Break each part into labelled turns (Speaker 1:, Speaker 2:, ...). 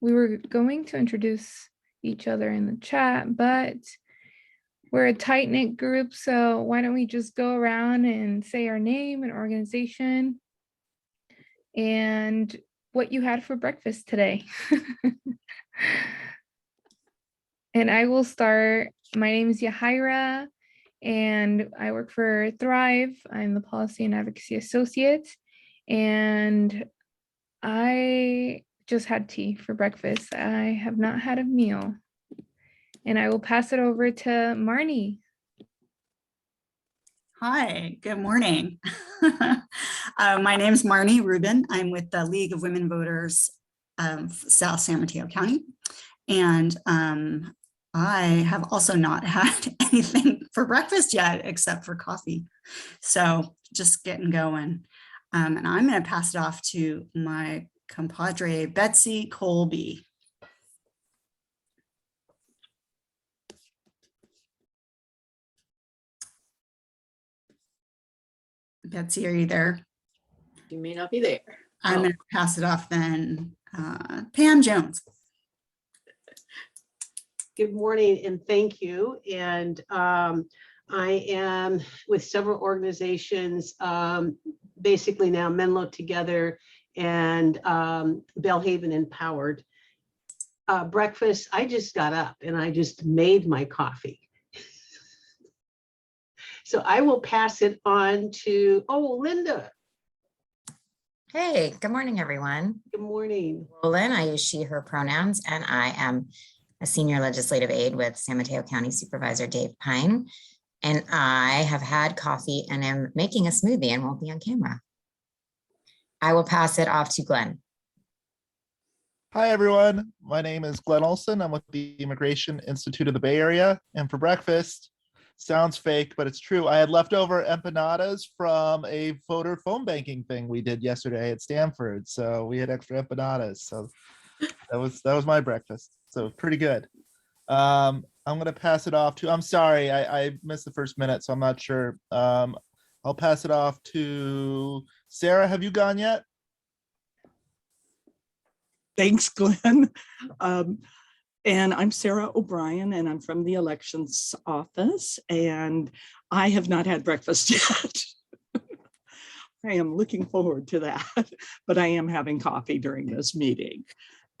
Speaker 1: we were going to introduce each other in the chat, but we're a tight-knit group, so why don't we just go around and say our name and organization and what you had for breakfast today. And I will start. My name is Yahaira, and I work for Thrive. I'm the Policy and Advocacy Associate, and I just had tea for breakfast. I have not had a meal. And I will pass it over to Marnie.
Speaker 2: Hi, good morning. My name is Marnie Rubin. I'm with the League of Women Voters of South San Mateo County. And I have also not had anything for breakfast yet, except for coffee. So just getting going. And I'm going to pass it off to my compadre, Betsy Colby. Betsy, are you there?
Speaker 3: You may not be there.
Speaker 2: I'm going to pass it off then. Pam Jones.
Speaker 3: Good morning and thank you. And I am with several organizations, basically now Menlo Together and Bellhaven Empowered. Breakfast, I just got up and I just made my coffee. So I will pass it on to, Linda.
Speaker 4: Hey, good morning, everyone.
Speaker 3: Good morning.
Speaker 4: Roland, I use she, her pronouns, and I am a senior legislative aide with San Mateo County Supervisor Dave Pine. And I have had coffee and am making a smoothie and won't be on camera. I will pass it off to Glenn.
Speaker 5: Hi, everyone. My name is Glenn Olson. I'm with the Immigration Institute of the Bay Area. And for breakfast, sounds fake, but it's true. I had leftover empanadas from a voter phone banking thing we did yesterday at Stanford. So we had extra empanadas. So that was my breakfast. So pretty good. I'm going to pass it off to, I'm sorry, I missed the first minute, so I'm not sure. I'll pass it off to Sarah. Have you gone yet?
Speaker 6: Thanks, Glenn. And I'm Sara O'Brien, and I'm from the elections office, and I have not had breakfast yet. I am looking forward to that, but I am having coffee during this meeting.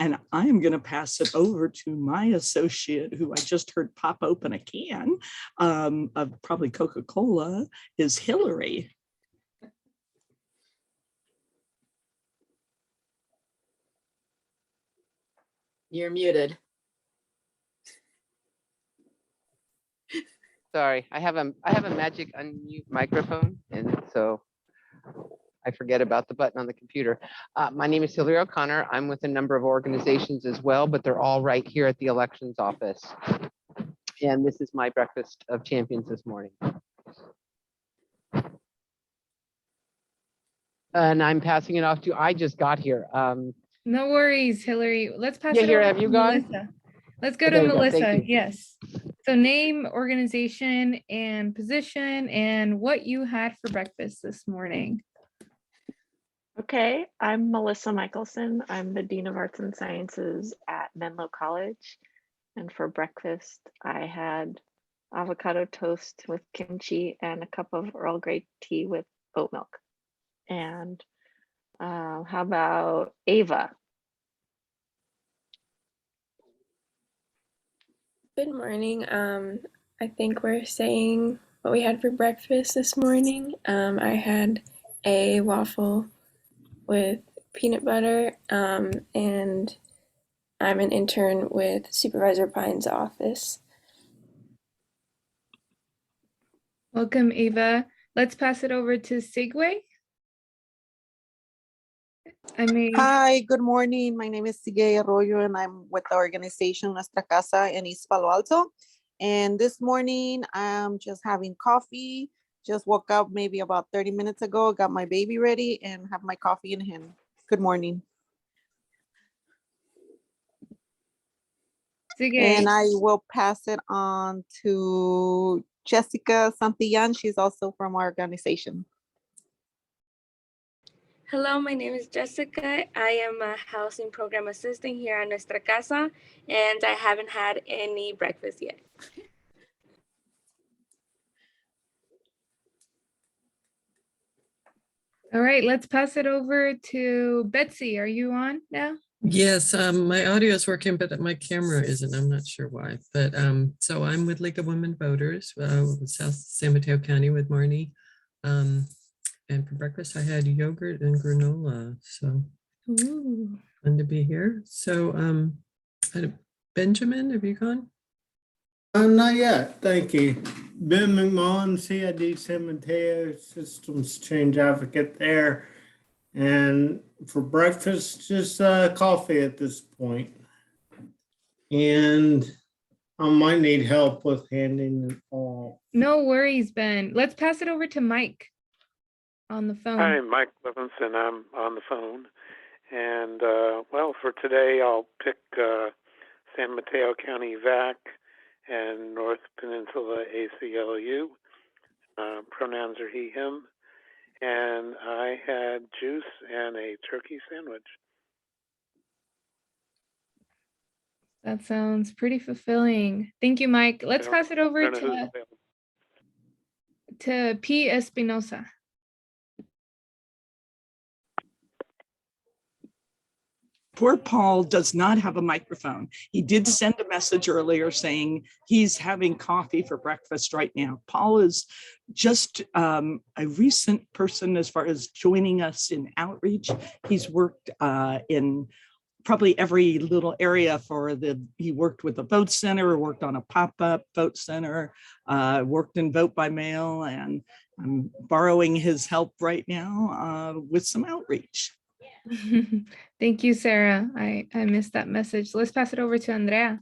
Speaker 6: And I am going to pass it over to my associate, who I just heard pop open a can of probably Coca-Cola, is Hillary.
Speaker 3: You're muted.
Speaker 7: Sorry, I have a magic unmute microphone, and so I forget about the button on the computer. My name is Hillary O'Connor. I'm with a number of organizations as well, but they're all right here at the elections office. And this is my breakfast of champions this morning. And I'm passing it off to, I just got here.
Speaker 1: No worries, Hillary. Let's pass
Speaker 7: Yeah,
Speaker 1: it
Speaker 7: here,
Speaker 1: over
Speaker 7: have
Speaker 1: to
Speaker 7: you gone?
Speaker 1: Melissa. Let's go
Speaker 7: Oh,
Speaker 1: to
Speaker 7: there you go.
Speaker 1: Melissa.
Speaker 7: Thank you.
Speaker 1: Yes. So name, organization, and position, and what you had for breakfast this morning.
Speaker 8: Okay, I'm Melissa Michelson. I'm the Dean of Arts and Sciences at Menlo College. And for breakfast, I had avocado toast with kimchi and a cup of Earl Grey tea with oat milk. And how about Ava?
Speaker 9: Good morning. I think we're saying what we had for breakfast this morning. I had a waffle with peanut butter, and I'm an intern with Supervisor Pine's office.
Speaker 1: Welcome, Ava. Let's pass it over to Sigwe.
Speaker 10: Hi, good morning. My name is Sigue Arroyo, and I'm with the organization Nuestra Casa in East Palo Alto. And this morning, I'm just having coffee. Just woke up maybe about 30 minutes ago, got my baby ready, and have my coffee in hand. Good morning. And I will pass it on to Jessica Santillan. She's also from our organization.
Speaker 9: Hello, my name is Jessica. I am a housing program assistant here at Nuestra Casa, and I haven't had any breakfast yet.
Speaker 1: All right, let's pass it over to Betsy. Are you on now?
Speaker 11: Yes, my audio is working, but my camera isn't. I'm not sure why. But so I'm with League of Women Voters, South San Mateo County with Marnie. And for breakfast, I had yogurt and granola. So
Speaker 1: Ooh.
Speaker 11: fun to be here. So Benjamin, have you gone?
Speaker 12: Not yet, thank you. Ben McMullen, CID San Mateo Systems Change Advocate there. And for breakfast, just coffee at this point. And I might need help with handing it all.
Speaker 1: No worries, Ben. Let's pass it over to Mike on the phone.
Speaker 13: Hi, Mike Levinson. I'm on the phone. And, well, for today, I'll pick San Mateo County VEOAC and North Peninsula ACLU. Pronouns are he, him. And I had juice and a turkey sandwich.
Speaker 1: That sounds pretty fulfilling. Thank you, Mike. Let's pass it over to P. Espinosa.
Speaker 6: Poor Paul does not have a microphone. He did send a message earlier saying he's having coffee for breakfast right now. Paul is just a recent person as far as joining us in outreach. He's worked in probably every little area he worked with the vote center, worked on a pop-up vote center, worked in vote by mail, and I'm borrowing his help right now with some outreach.
Speaker 1: Thank you, Sarah. I missed that message. Let's pass it over to Andrea.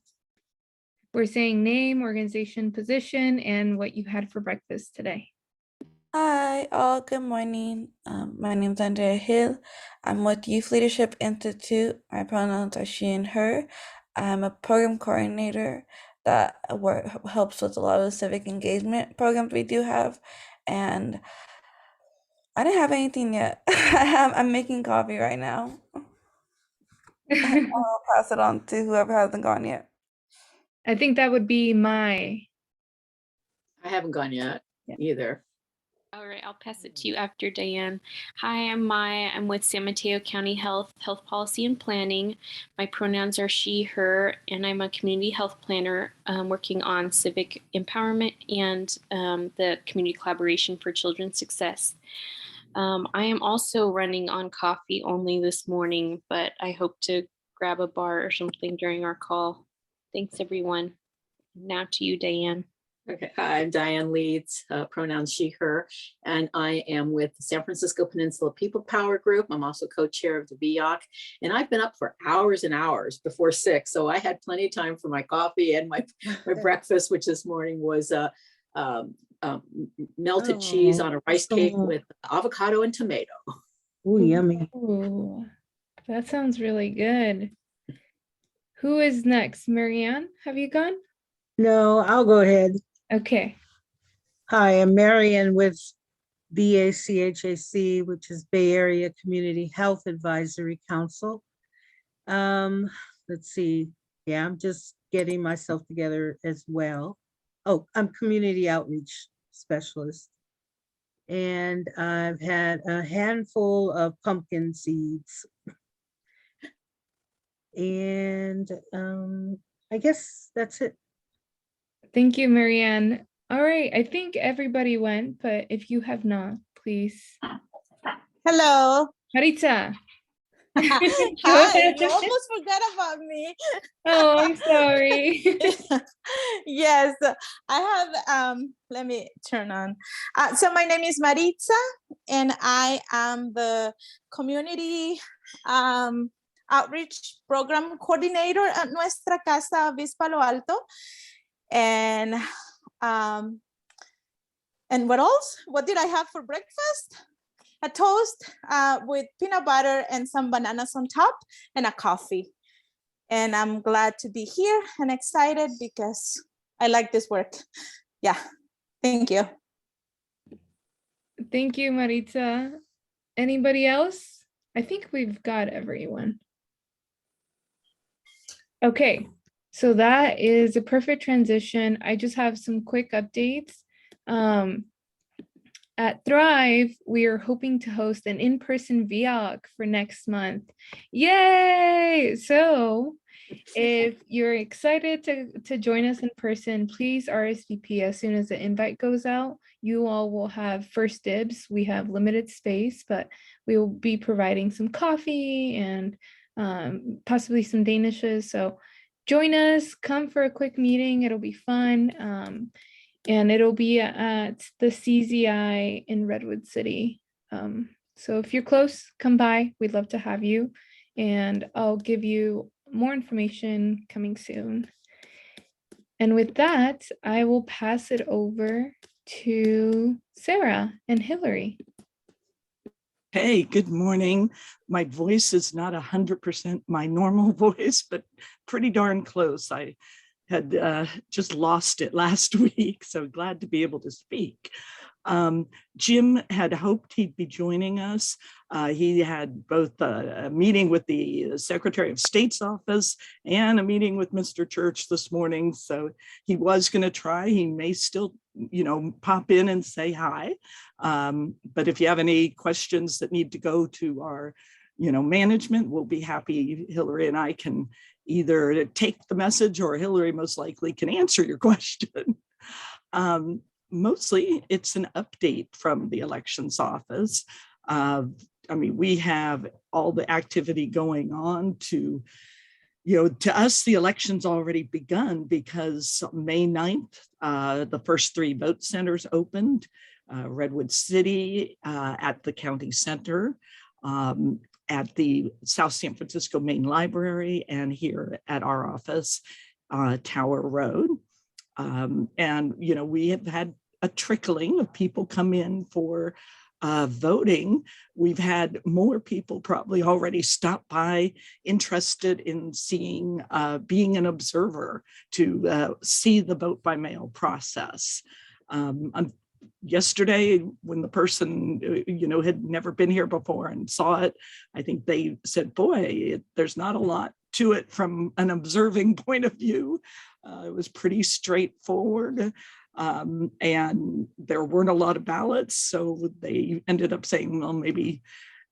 Speaker 1: We're saying name, organization, position, and what you had for breakfast today.
Speaker 14: Hi, all. Good morning. My name is Andrea Hill. I'm with Youth Leadership Institute. My pronouns are she and her. I'm a program coordinator that helps with a lot of the civic engagement programs we do have. And I didn't have anything yet. I'm making coffee right now. I'll pass it on to whoever hasn't gone yet.
Speaker 1: I think that would be I
Speaker 15: haven't gone yet either.
Speaker 16: All right, I'll pass it to you after Diane. Hi, I'm Maya. I'm with San Mateo County Health Policy and Planning. My pronouns are she, her, and I'm a community health planner working on civic empowerment and the community collaboration for children's success. I am also running on coffee only this morning, but I hope to grab a bar or something during our call. Thanks, everyone. Now to you, Diane.
Speaker 15: Okay, hi, I'm Diane Leeds, pronouns she, her, and I am with the San Francisco Peninsula People Power Group. I'm also co-chair of the VEOAC, and I've been up for hours and hours before 6, so I had plenty of time for my coffee, and my breakfast, which this morning was melted cheese on a rice cake with avocado and tomato.
Speaker 17: Ooh, yummy.
Speaker 1: Ooh, that sounds really good. Who is next? Marianne, have you gone?
Speaker 17: No, I'll go ahead.
Speaker 1: Okay.
Speaker 17: Hi, I'm Marianne with VEOAC, which is Bay Area Community Health Advisory Council. Let's see. Yeah, I'm just getting myself together as well. Oh, I'm community outreach specialist. And I've had a handful of pumpkin seeds. And I guess that's it.
Speaker 1: Thank you, Marianne. All right, I think everybody went, but if you have not, please.
Speaker 10: Hello.
Speaker 1: Maritza.
Speaker 10: Hi, you almost forgot about me.
Speaker 1: Oh, I'm sorry.
Speaker 10: Yes, I have, let me turn on. So my name is Maritza, and I am the community outreach program coordinator at Nuestra Casa of East Palo Alto. And what else? What did I have for breakfast? A toast with peanut butter and some bananas on top, and a coffee. And I'm glad to be here and excited because I like this work. Yeah, thank you.
Speaker 1: Thank you, Maritza. Anybody else? I think we've got everyone. Okay, so that is a perfect transition. I just have some quick updates. At Thrive, we are hoping to host an in-person VEOAC for next month. Yay! So if you're excited to join us in person, please RSVP as soon as the invite goes out. You all will have first dibs. We have limited space, but we will be providing some coffee and possibly some danishes. So join us, come for a quick meeting. It'll be fun. And it'll be at the CZI in Redwood City. So if you're close, come by. We'd love to have you. And I'll give you more information coming soon. And with that, I will pass it over to Sarah and Hillary.
Speaker 6: Hey, good morning. My voice is not 100% my normal voice, but pretty darn close. I had just lost it last week, so glad to be able to speak. Jim had hoped he'd be joining us. He had both a meeting with the Secretary of State's office and a meeting with Mr. Church this morning, so he was going to try. He may still, pop in and say hi. But if you have any questions that need to go to our, management, we'll be happy. Hillary and I can either take the message, or Hillary most likely can answer your question. Mostly it's an update from the elections office. We have all the activity going on to us, the election's already begun because May 9th, the first 3 vote centers opened, Redwood City at the county center, at the South San Francisco Main Library, and here at our office, Tower Road. We have had a trickling of people come in for voting. We've had more people probably already stop by, interested in seeing, being an observer to see the vote by mail process. Yesterday, when the person, had never been here before and saw it, I think they said, boy, there's not a lot to it from an observing point of view. It was pretty straightforward. And there weren't a lot of ballots, so they ended up saying, well, maybe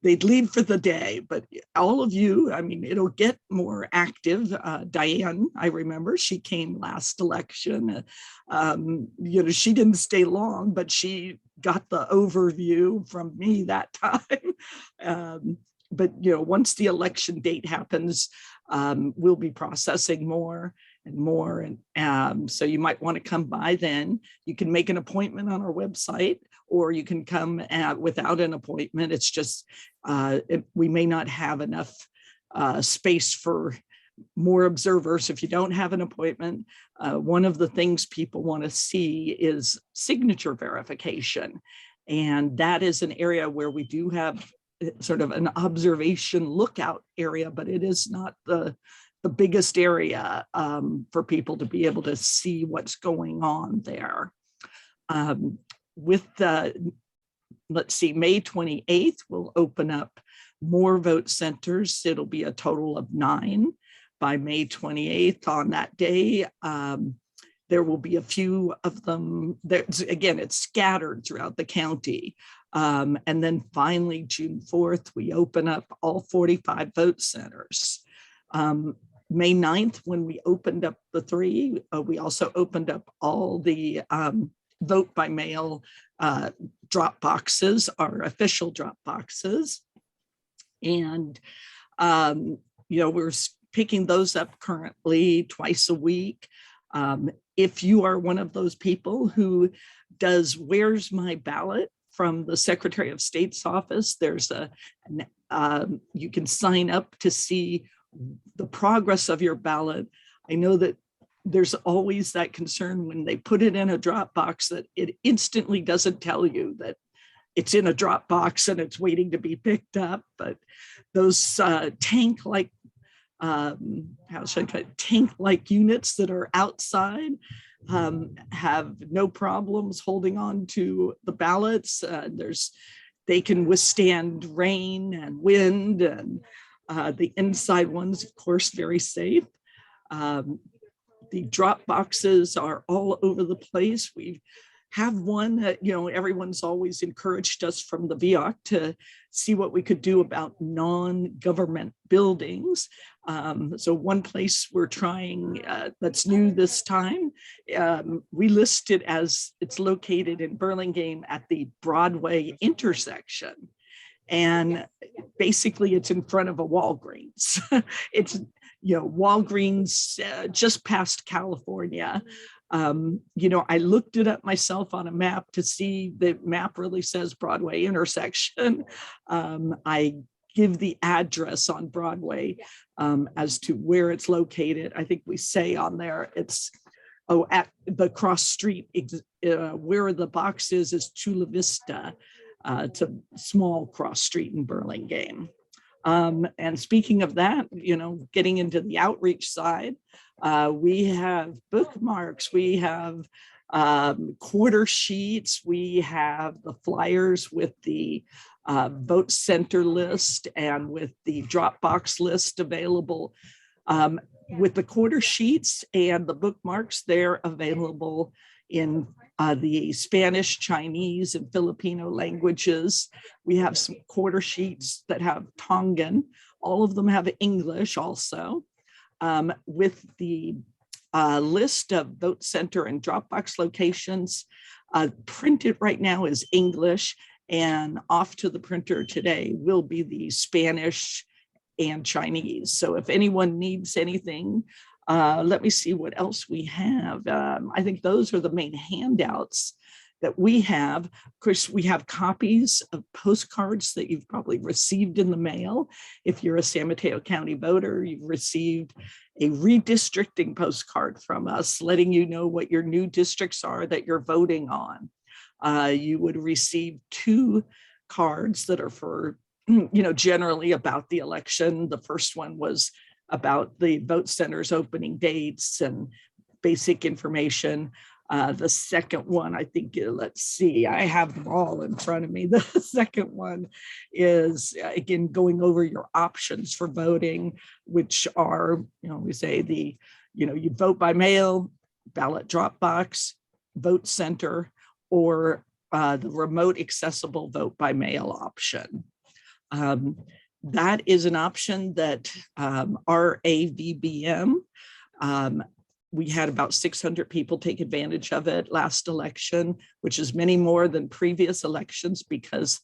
Speaker 6: they'd leave for the day. But all of you, it'll get more active. Diane, I remember, she came last election. She didn't stay long, but she got the overview from me that time. But once the election date happens, we'll be processing more and more. And so you might want to come by then. You can make an appointment on our website, or you can come without an appointment. It's just, we may not have enough space for more observers if you don't have an appointment. One of the things people want to see is signature verification. And that is an area where we do have sort of an observation lookout area, but it is not the biggest area for people to be able to see what's going on there. With let's see, May 28th, we'll open up more vote centers. It'll be a total of 9 by May 28th. On that day, there will be a few of them. Again, it's scattered throughout the county. And then finally, June 4th, we open up all 45 vote centers. May 9th, when we opened up the 3, we also opened up all the vote by mail drop boxes, our official drop boxes. And, we're picking those up currently twice a week. If you are one of those people who does Where's My Ballot from the Secretary of State's office, there's you can sign up to see the progress of your ballot. I know that there's always that concern when they put it in a drop box that it instantly doesn't tell you that it's in a drop box and it's waiting to be picked up. But those tank-like tank-like units that are outside have no problems holding on to the ballots. There's they can withstand rain and wind, and the inside ones, of course, very safe. The drop boxes are all over the place. We have one that, everyone's always encouraged us from the VEOAC to see what we could do about non-government buildings. So one place we're trying that's new this time, we list it as it's located in Burlingame at the Broadway intersection. And basically it's in front of a Walgreens. It's, Walgreens just past California. I looked it up myself on a map to see the map really says Broadway intersection. I give the address on Broadway as to where it's located. I think we say on there it's at the cross street, where the box is Chula Vista. It's a small cross street in Burlingame. And speaking of that, getting into the outreach side, we have bookmarks, we have quarter sheets, we have the flyers with the vote center list and with the Dropbox list available. With the quarter sheets and the bookmarks, they're available in the Spanish, Chinese, and Filipino languages. We have some quarter sheets that have Tongan. All of them have English also. With the list of vote center and Dropbox locations, printed right now is English, and off to the printer today will be the Spanish and Chinese. So if anyone needs anything, let me see what else we have. I think those are the main handouts that we have. Of course, we have copies of postcards that you've probably received in the mail. If you're a San Mateo County voter, you've received a redistricting postcard from us, letting you know what your new districts are that you're voting on. You would receive 2 cards that are for, generally about the election. The first one was about the vote centers opening dates and basic information. The second one, I think, let's see, I have them all in front of me. The second one is, again, going over your options for voting, which are, we say you vote by mail, ballot drop box, vote center, or the remote accessible vote by mail option. That is an option that our AVBM, we had about 600 people take advantage of it last election, which is many more than previous elections, because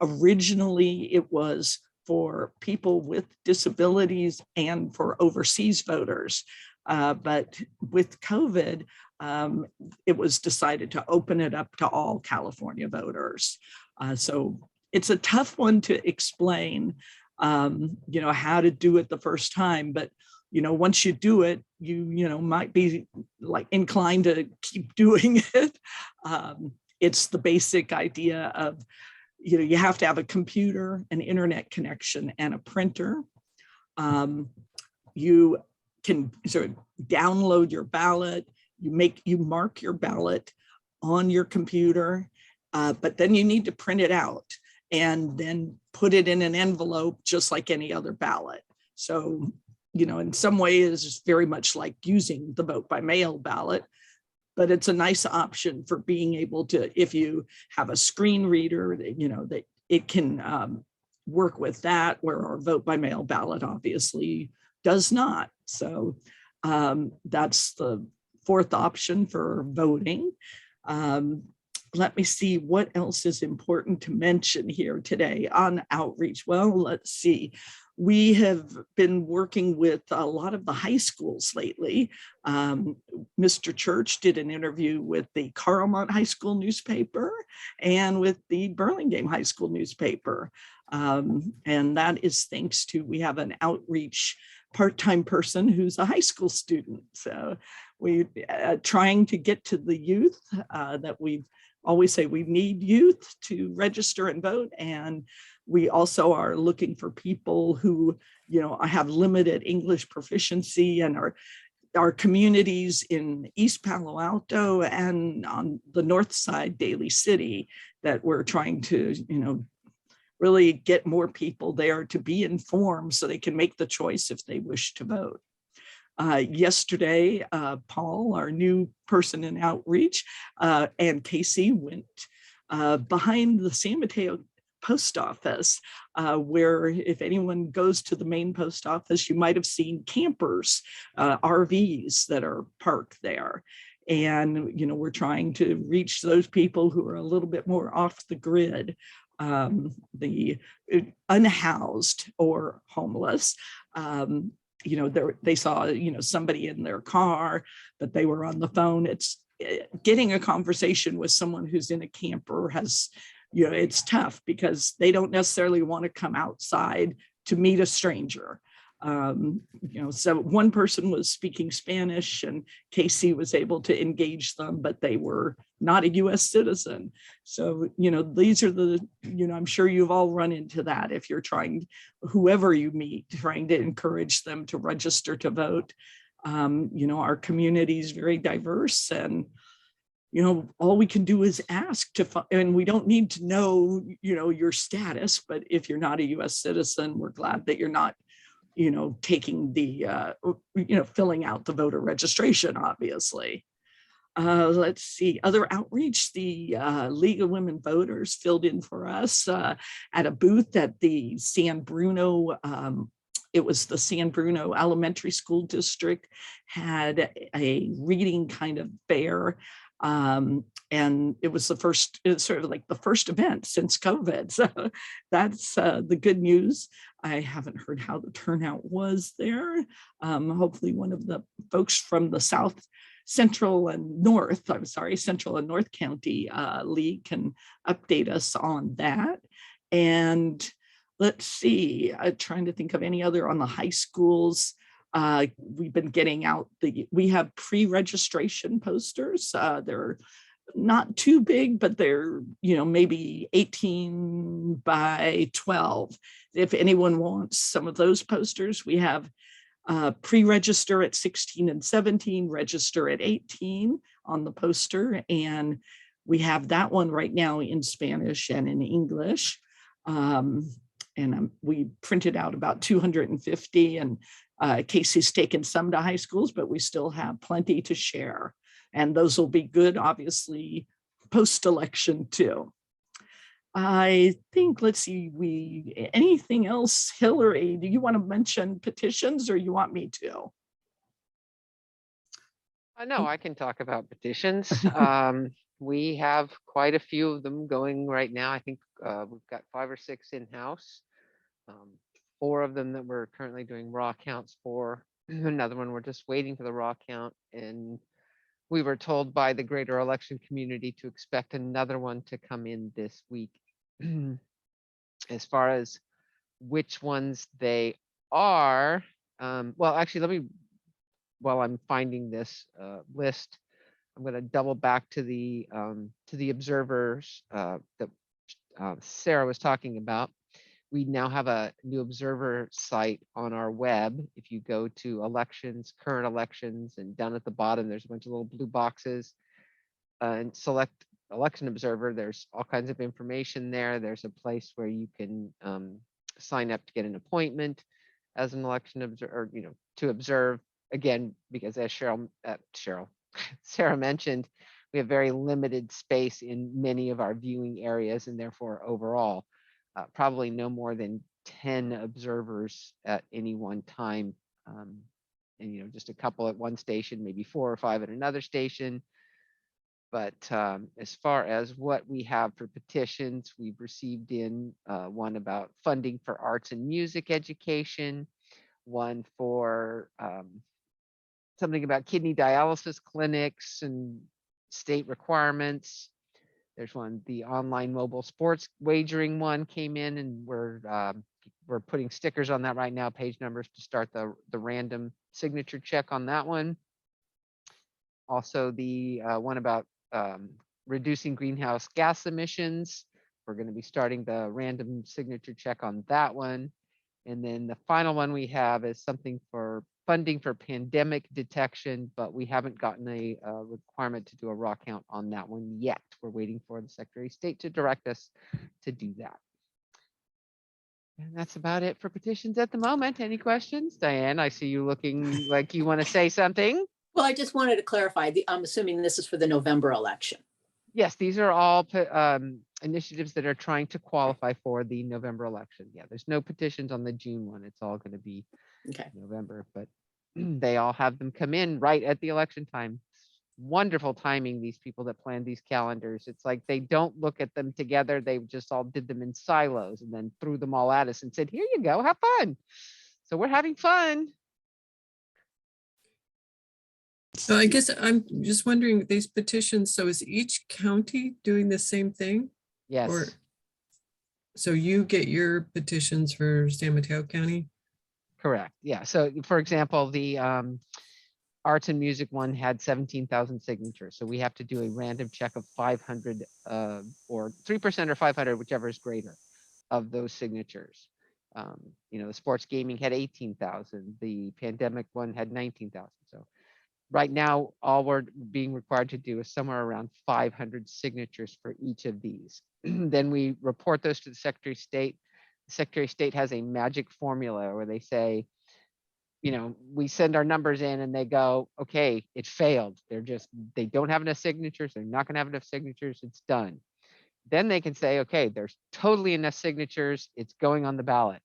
Speaker 6: originally it was for people with disabilities and for overseas voters. But with COVID, it was decided to open it up to all California voters. So it's a tough one to explain, how to do it the first time, but once you do it, you might be like inclined to keep doing it. It's the basic idea of, you have to have a computer, an internet connection, and a printer. You can sort of download your ballot, you mark your ballot on your computer, but then you need to print it out and then put it in an envelope just like any other ballot. So, in some ways it's very much like using the vote by mail ballot, but it's a nice option for being able to, if you have a screen reader, that it can work with that, where our vote by mail ballot obviously does not. So that's the 4th option for voting. Let me see what else is important to mention here today on outreach. Well, let's see. We have been working with a lot of the high schools lately. Mr. Church did an interview with the Carlmont High School newspaper and with the Burlingame High School newspaper. And that is thanks to, we have an outreach part-time person who's a high school student. So we're trying to get to the youth that we've always say we need youth to register and vote. And we also are looking for people who, have limited English proficiency, and our communities in East Palo Alto and on the north side, Daly City, that we're trying to, really get more people there to be informed so they can make the choice if they wish to vote. Yesterday, Paul, our new person in outreach, and Casey went behind the San Mateo post office, where if anyone goes to the main post office, you might have seen campers, RVs that are parked there. And, you know, we're trying to reach those people who are a little bit more off the grid, the unhoused or homeless. You know, they saw, you know, somebody in their car, but they were on the phone. It's getting a conversation with someone who's in a camper has, you know, it's tough because they don't necessarily want to come outside to meet a stranger. You know, so one person was speaking Spanish and Casey was able to engage them, but they were not a US citizen. So, you know, these are the, you know, I'm sure you've all run into that if you're trying, whoever you meet, trying to encourage them to register to vote. You know, our community is very diverse, and you know, all we can do is ask to, and we don't need to know, you know, your status, but if you're not a US citizen, we're glad that you're not, you know, taking the, you know, filling out the voter registration, obviously. Let's see, other outreach, the League of Women Voters filled in for us at a booth at the San Bruno, it was the San Bruno Elementary School District, had a reading kind of fair. And it was the first, it's sort of like the first event since COVID. So that's the good news. I haven't heard how the turnout was there. Hopefully one of the folks from the Central and North County League can update us on that. And let's see, I'm trying to think of any other on the high schools. We've been getting out we have pre-registration posters. They're not too big, but they're, you know, maybe 18 by 12. If anyone wants some of those posters, we have pre-register at 16 and 17, register at 18 on the poster. And we have that one right now in Spanish and in English. We printed out about 250, and Casey's taken some to high schools, but we still have plenty to share. And those will be good, obviously, post-election too. I think, let's see, anything else, Hillary, do you want to mention petitions or you want me to?
Speaker 7: No, I can talk about petitions. We have quite a few of them going right now. I think we've got 5 or 6 in-house. 4 of them that we're currently doing raw counts for. Another one we're just waiting for the raw count. And we were told by the greater election community to expect another one to come in this week. As far as which ones they are, well, actually, while I'm finding this list, I'm going to double back to the observers that Sarah was talking about. We now have a new observer site on our web. If you go to elections, current elections, and down at the bottom, there's a bunch of little blue boxes and select election observer. There's all kinds of information there. There's a place where you can sign up to get an appointment as an election observer, you know, to observe again, because as Sarah mentioned, we have very limited space in many of our viewing areas, and therefore overall, probably no more than 10 observers at any one time. And, you know, just a couple at one station, maybe 4 or 5 at another station. But as far as what we have for petitions, we've received in one about funding for arts and music education, one for something about kidney dialysis clinics and state requirements. There's one, the online mobile sports wagering one came in, and we're putting stickers on that right now, page numbers to start the random signature check on that one. Also the one about reducing greenhouse gas emissions. We're going to be starting the random signature check on that one. And then the final one we have is something for funding for pandemic detection, but we haven't gotten a requirement to do a raw count on that one yet. We're waiting for the Secretary of State to direct us to do that. And that's about it for petitions at the moment. Any questions? Diane, I see you looking like you want to say something.
Speaker 15: Well, I just wanted to clarify, I'm assuming this is for the November election.
Speaker 7: Yes, these are all initiatives that are trying to qualify for the November election. Yeah, there's no petitions on the June one. It's all going to be November, but they all have them come in right at the election time. Wonderful timing, these people that plan these calendars. It's like they don't look at them together. They just all did them in silos and then threw them all at us and said, here you go, have fun. So we're having fun.
Speaker 11: So I guess I'm just wondering, these petitions, so is each county doing the same thing?
Speaker 7: Yes.
Speaker 11: Or, so you get your petitions for San Mateo County?
Speaker 7: Correct. Yeah. So for example, the arts and music one had 17,000 signatures. So we have to do a random check of 500 or 3% or 500, whichever is greater of those signatures. You know, the sports gaming had 18,000. The pandemic one had 19,000. So right now, all we're being required to do is somewhere around 500 signatures for each of these. Then we report those to the Secretary of State. The Secretary of State has a magic formula where they say, you know, we send our numbers in and they go, okay, it failed. They don't have enough signatures. They're not going to have enough signatures. It's done. Then they can say, okay, there's totally enough signatures. It's going on the ballot.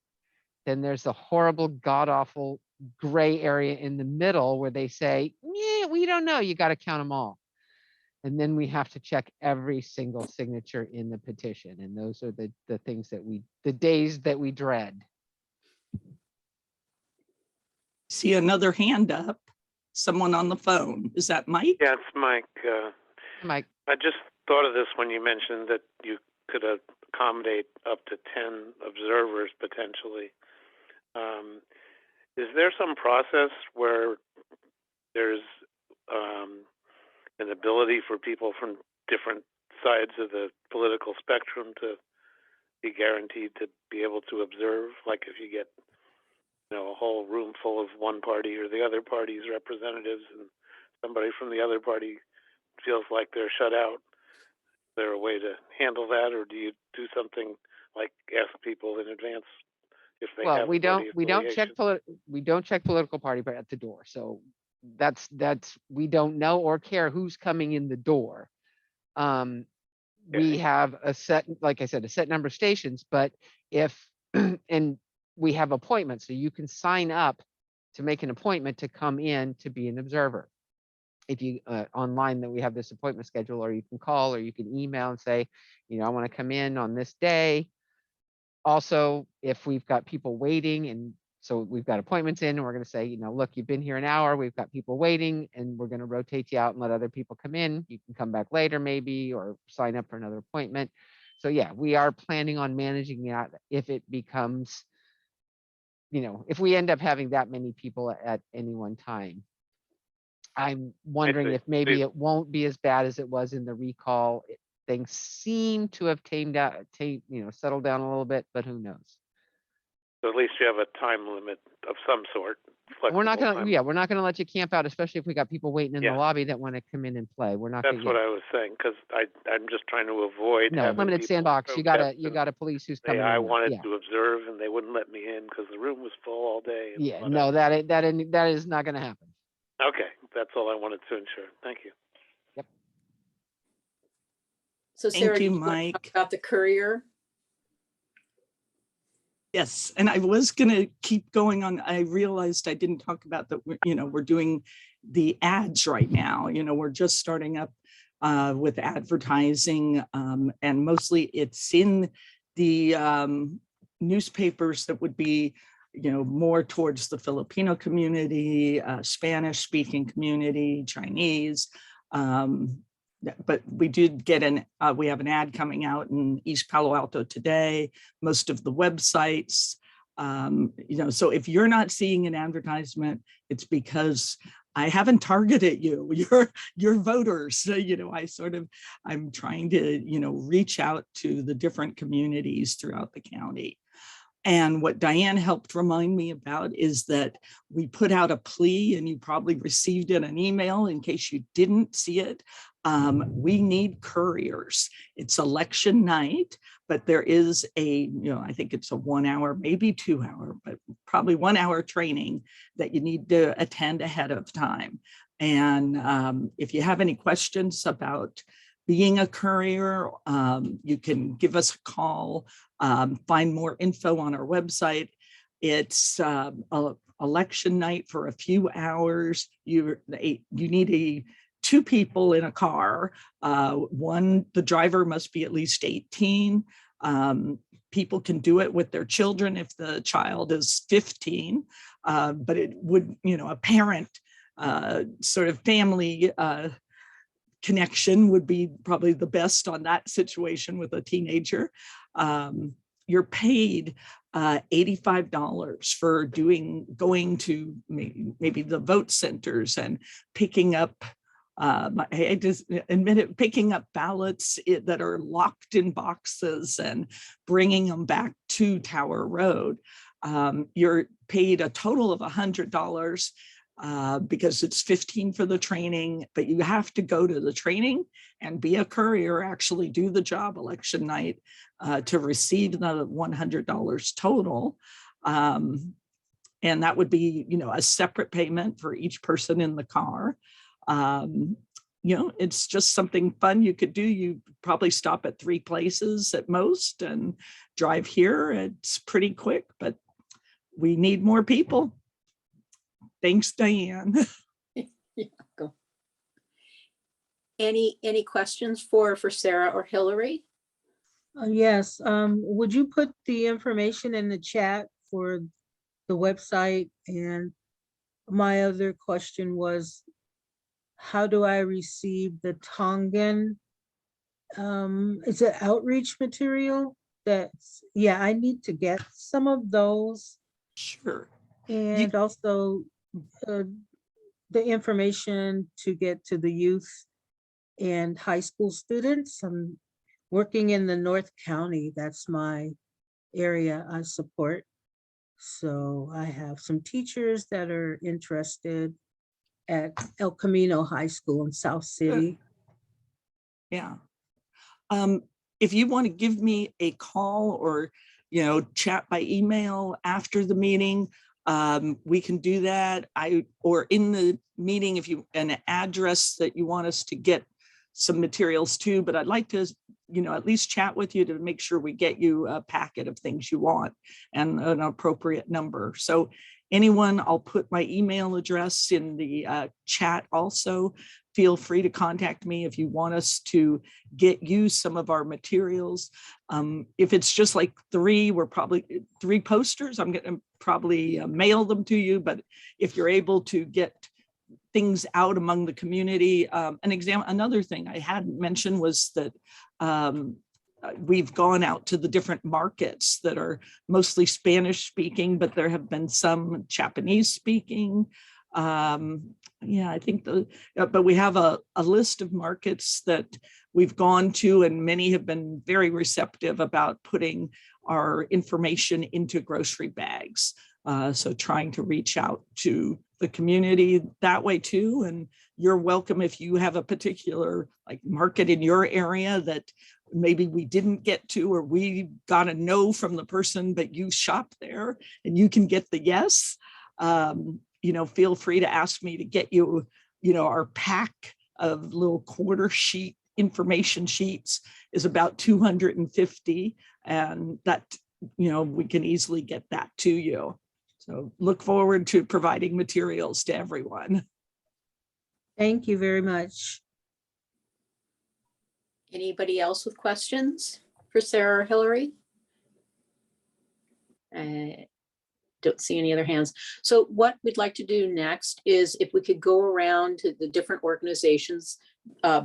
Speaker 7: Then there's the horrible, god awful gray area in the middle where they say, yeah, we don't know. You got to count them all. And then we have to check every single signature in the petition. And those are the things that the days that we dread.
Speaker 6: See another hand up, someone on the phone. Is that Mike?
Speaker 13: Yeah, it's Mike.
Speaker 7: Mike.
Speaker 13: I just thought of this when you mentioned that you could accommodate up to 10 observers potentially. Is there some process where there's an ability for people from different sides of the political spectrum to be guaranteed to be able to observe? Like if you get, you know, a whole room full of one party or the other party's representatives and somebody from the other party feels like they're shut out, is there a way to handle that, or do you do something like ask people in advance if they have
Speaker 7: We don't check
Speaker 13: affiliation?
Speaker 7: political party but at the door. So that's we don't know or care who's coming in the door. We have a set, like I said, a set number of stations, but if and we have appointments, so you can sign up to make an appointment to come in to be an observer. If you online, that we have this appointment schedule, or you can call or you can email and say, you know, I want to come in on this day. Also, if we've got people waiting, and so we've got appointments in, and we're going to say, you know, look, you've been here an hour, we've got people waiting, and we're going to rotate you out and let other people come in. You can come back later maybe, or sign up for another appointment. So yeah, we are planning on managing that if it becomes, you know, if we end up having that many people at any one time. I'm wondering if maybe it won't be as bad as it was in the recall. Things seem to have settled down a little bit, but who knows?
Speaker 13: So at least you have a time limit of some sort.
Speaker 7: We're not gonna let you camp out, especially if we got people waiting in the lobby that want to come in and play. We're not.
Speaker 13: That's what I was saying, because I'm just trying to avoid
Speaker 7: limited sandbox. You got a police who's coming.
Speaker 13: I
Speaker 7: in.
Speaker 13: wanted to observe, and they wouldn't let me in because the room was full all day.
Speaker 7: Yeah, no, that is not going to happen.
Speaker 13: Okay, that's all I wanted to ensure. Thank you.
Speaker 7: Yep.
Speaker 15: So Sarah,
Speaker 6: Thank you,
Speaker 15: did
Speaker 6: Mike.
Speaker 15: talk about the courier?
Speaker 6: Yes, and I was going to keep going on. I realized I didn't talk about that. You know, we're doing the ads right now. You know, we're just starting up with advertising, and mostly it's in the newspapers that would be, you know, more towards the Filipino community, Spanish speaking community, Chinese. But we did get we have an ad coming out in East Palo Alto today, most of the websites, you know, so if you're not seeing an advertisement, it's because I haven't targeted you, your voters. So, you know, I'm trying to, you know, reach out to the different communities throughout the county. And what Diane helped remind me about is that we put out a plea, and you probably received it an email in case you didn't see it. We need couriers. It's election night, but there is I think it's a 1 hour, maybe 2 hour, but probably 1 hour training that you need to attend ahead of time. And if you have any questions about being a courier, you can give us a call, find more info on our website. It's election night for a few hours. You need 2 people in a car. The driver must be at least 18. People can do it with their children if the child is 15, but it would, a parent sort of family connection would be probably the best on that situation with a teenager. You're paid $85 for going to maybe the vote centers and picking up, I just admit it, picking up ballots that are locked in boxes and bringing them back to Tower Road. You're paid a total of $100 because it's $15 for the training, but you have to go to the training and be a courier, actually do the job election night to receive the $100 total. And that would be, a separate payment for each person in the car. It's just something fun you could do. You probably stop at 3 places at most and drive here. It's pretty quick, but we need more people. Thanks, Diane.
Speaker 15: Yeah, go. Any questions for Sara or Hillary?
Speaker 17: Yes, would you put the information in the chat for the website? And my other question was, how do I receive the Tongan? Is it outreach material? I need to get some of those.
Speaker 6: Sure.
Speaker 17: And also the information to get to the youth and high school students. I'm working in the North County. That's my area I support. So I have some teachers that are interested at El Camino High School in South City.
Speaker 6: Yeah. If you want to give me a call or, chat by email after the meeting, we can do that. Or in the meeting, if you an address that you want us to get some materials to, but I'd like to, at least chat with you to make sure we get you a packet of things you want and an appropriate number. So anyone, I'll put my email address in the chat also. Feel free to contact me if you want us to get you some of our materials. If it's just like 3, we're probably 3 posters, I'm going to probably mail them to you. But if you're able to get things out among the community, another thing I hadn't mentioned was that we've gone out to the different markets that are mostly Spanish speaking, but there have been some Japanese speaking. I think but we have a list of markets that we've gone to, and many have been very receptive about putting our information into grocery bags. So trying to reach out to the community that way too. And you're welcome if you have a particular market in your area that maybe we didn't get to, or we got a no from the person, but you shop there and you can get the yes. Feel free to ask me to get you, our pack of little quarter sheet information sheets is about 250, and that, we can easily get that to you. So look forward to providing materials to everyone.
Speaker 17: Thank you very much.
Speaker 15: Anybody else with questions for Sara or Hillary? Don't see any other hands. So what we'd like to do next is if we could go around to the different organizations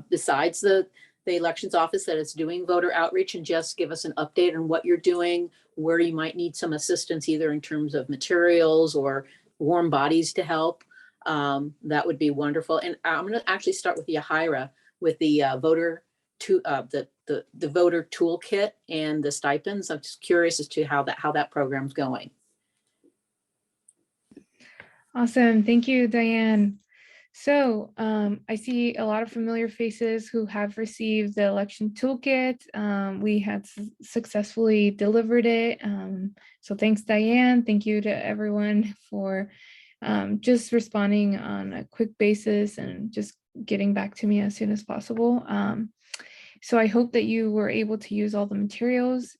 Speaker 15: besides the elections office that is doing voter outreach, and just give us an update on what you're doing, where you might need some assistance, either in terms of materials or warm bodies to help. That would be wonderful. And I'm going to actually start with Yahira with the voter the voter toolkit and the stipends. I'm just curious as to how that program's going.
Speaker 1: Awesome. Thank you, Diane. So I see a lot of familiar faces who have received the election toolkit. We had successfully delivered it. So thanks, Diane. Thank you to everyone for just responding on a quick basis and just getting back to me as soon as possible. So I hope that you were able to use all the materials.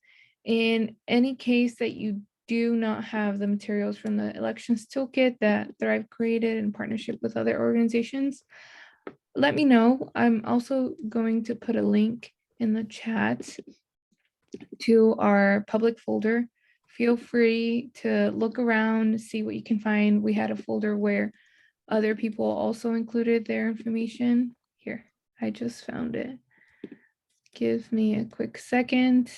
Speaker 1: In any case that you do not have the materials from the elections toolkit that Thrive created in partnership with other organizations, let me know. I'm also going to put a link in the chat to our public folder. Feel free to look around, see what you can find. We had a folder where other people also included their information. Here, I just found it. Give me a quick second.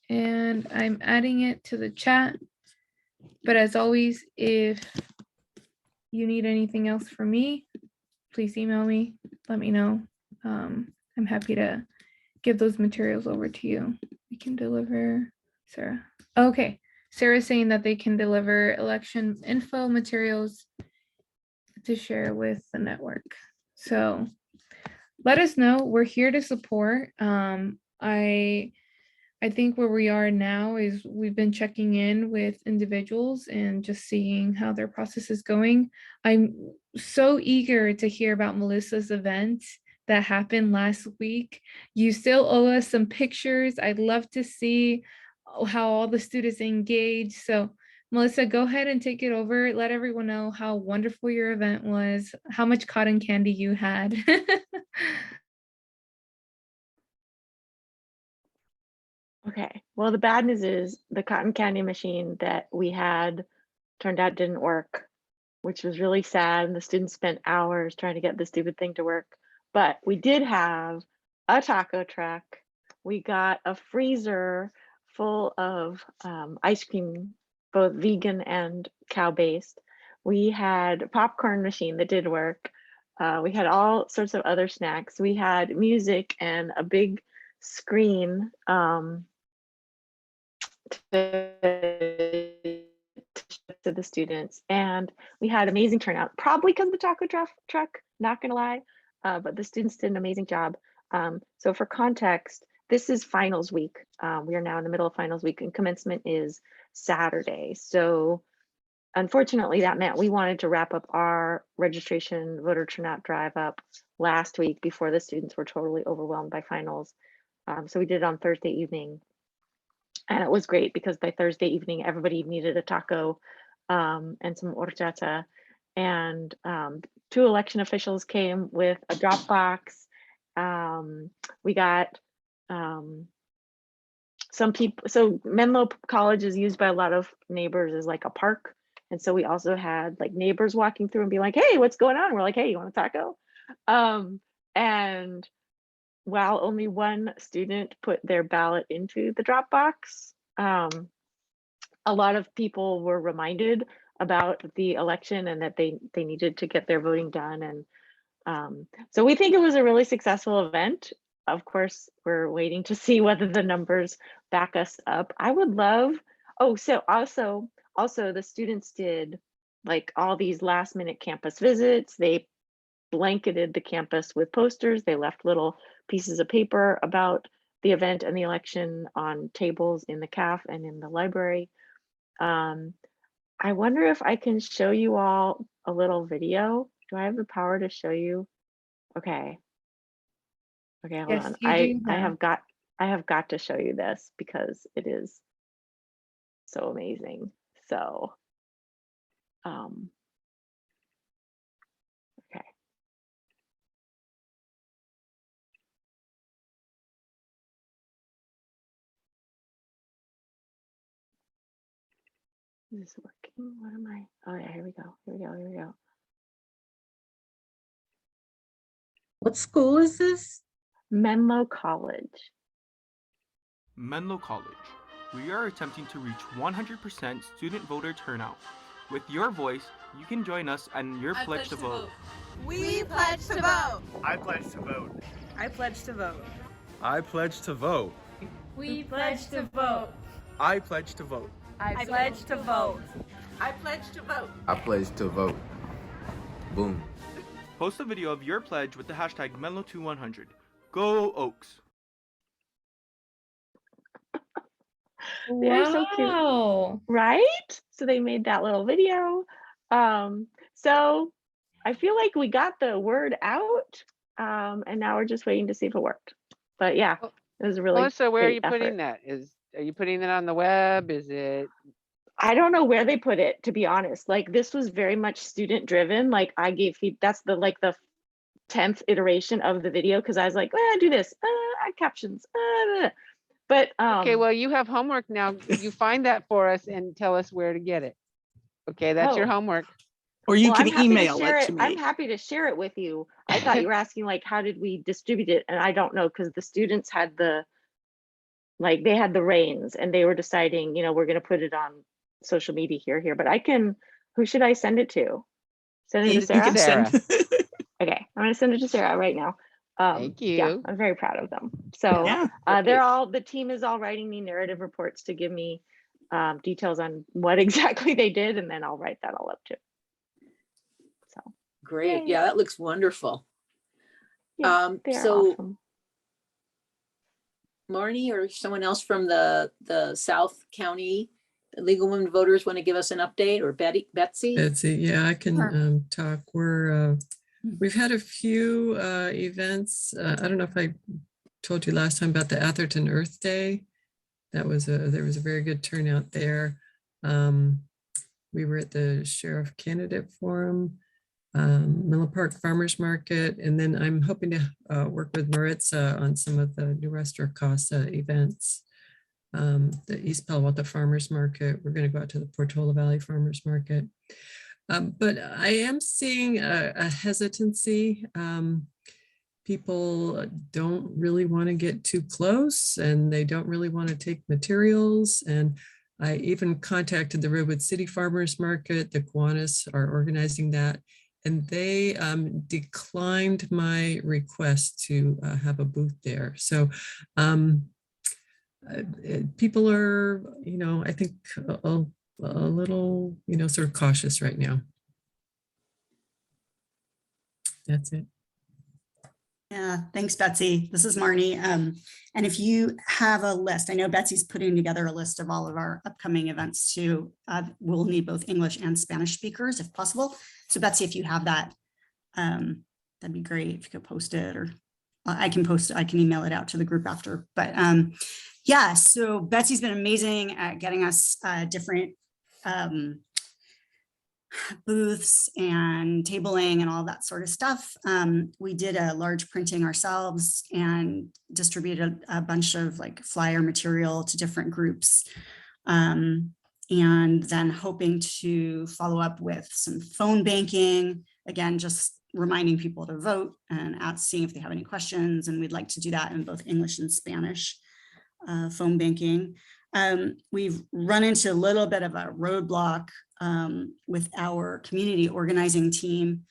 Speaker 1: And I'm adding it to the chat. But as always, if you need anything else from me, please email me, let me know. I'm happy to give those materials over to you. We can deliver, Sarah. Okay, Sarah's saying that they can deliver election info materials to share with the network. So let us know. We're here to support. I think where we are now is we've been checking in with individuals and just seeing how their process is going. I'm so eager to hear about Melissa's event that happened last week. You still owe us some pictures. I'd love to see how all the students engage. So Melissa, go ahead and take it over. Let everyone know how wonderful your event was, how much cotton candy you had.
Speaker 8: Okay, well, the bad news is the cotton candy machine that we had turned out didn't work, which was really sad. And the students spent hours trying to get the stupid thing to work. But we did have a taco truck. We got a freezer full of ice cream, both vegan and cow-based. We had a popcorn machine that did work. We had all sorts of other snacks. We had music and a big screen to the students, and we had amazing turnout, probably because of the taco truck, not gonna lie, but the students did an amazing job. So for context, this is finals week. We are now in the middle of finals week and commencement is Saturday. So unfortunately that meant we wanted to wrap up our registration voter turnout drive up last week before the students were totally overwhelmed by finals. So we did it on Thursday evening. And it was great because by Thursday evening, everybody needed a taco and some horchata. And 2 election officials came with a Dropbox. We got some people, so Menlo College is used by a lot of neighbors as like a park. And so we also had like neighbors walking through and be like, hey, what's going on? We're like, hey, you want a taco? And while only one student put their ballot into the Dropbox, a lot of people were reminded about the election and that they needed to get their voting done. And so we think it was a really successful event. Of course, we're waiting to see whether the numbers back us up. I would love, so also the students did like all these last minute campus visits. They blanketed the campus with posters. They left little pieces of paper about the event and the election on tables in the CAF and in the library. I wonder if I can show you all a little video. Do I have the power to show you? Okay, hold
Speaker 1: Yes,
Speaker 8: on.
Speaker 1: you do
Speaker 8: I have got to show you this because it is so amazing. So, okay. Is this working? What am I? Oh yeah, here we go.
Speaker 17: What school is this?
Speaker 8: Menlo College.
Speaker 18: Menlo College. We are attempting to reach 100% student voter turnout. With your voice, you can join us and your pledge to vote.
Speaker 19: We pledge to vote.
Speaker 20: I pledge to vote.
Speaker 19: I pledge to vote.
Speaker 18: I pledge to vote.
Speaker 19: We pledge to vote.
Speaker 18: I pledge to vote.
Speaker 19: I pledge to vote. I pledge to vote.
Speaker 20: I pledge to vote. Boom.
Speaker 18: Post a video of your pledge with the hashtag Menlo2100. Go Oaks.
Speaker 8: They're so cute.
Speaker 1: Wow.
Speaker 8: Right? So they made that little video. So I feel like we got the word out, and now we're just waiting to see if it worked. But yeah, it was a really
Speaker 7: Melissa, where are you
Speaker 8: great
Speaker 7: putting
Speaker 8: effort.
Speaker 7: that? Are you putting it on the web? Is it?
Speaker 8: I don't know where they put it, to be honest. Like, this was very much student driven. Like, I gave that's the 10th iteration of the video, because I was like, do this, add captions. But
Speaker 7: Okay, well, you have homework now. You find that for us and tell us where to get it. Okay, that's your homework.
Speaker 6: Or you
Speaker 8: well,
Speaker 6: can
Speaker 8: I'm happy
Speaker 6: email
Speaker 8: to share
Speaker 6: it to me.
Speaker 8: I'm happy to share it with you. I thought you were asking like, how did we distribute it? And I don't know, because the students had they had the reins and they were deciding, we're going to put it on social media here. But who should I send it to? Send it to Sarah?
Speaker 7: Sarah.
Speaker 8: Okay, I'm going to send it to Sarah right now.
Speaker 7: Thank you.
Speaker 8: Yeah, I'm very proud of them. So the team is all writing me narrative reports to give me details on what exactly they did, and then I'll write that all up too. So
Speaker 15: Great.
Speaker 8: yay.
Speaker 15: Yeah, that looks wonderful.
Speaker 8: Yeah, they are
Speaker 15: so
Speaker 8: awesome.
Speaker 15: Marnie or someone else from the South County Legal Women Voters want to give us an update, or Betsy?
Speaker 11: Betsy, yeah, I can talk. We've had a few events. I don't know if I told you last time about the Atherton Earth Day. There was a very good turnout there. We were at the Sheriff Candidate Forum, Menlo Park Farmers Market, and then I'm hoping to work with Maritza on some of the New Restor Casa events. The East Palo Alto Farmers Market. We're going to go out to the Portola Valley Farmers Market. But I am seeing a hesitancy. People don't really want to get too close, and they don't really want to take materials. And I even contacted the Redwood City Farmers Market. The Kiwanis are organizing that, and they declined my request to have a booth there. So people are, I think a little, sort of cautious right now. That's it.
Speaker 2: Yeah, thanks, Betsy. This is Marnie. And if you have a list, I know Betsy's putting together a list of all of our upcoming events too. We'll need both English and Spanish speakers if possible. So Betsy, if you have that, that'd be great if you could post it, or I can email it out to the group after. But yeah, so Betsy's been amazing at getting us different booths and tabling and all that sort of stuff. We did a large printing ourselves and distributed a bunch of flyer material to different groups. And then hoping to follow up with some phone banking, again, just reminding people to vote and seeing if they have any questions. And we'd like to do that in both English and Spanish phone banking. We've run into a little bit of a roadblock with our community organizing team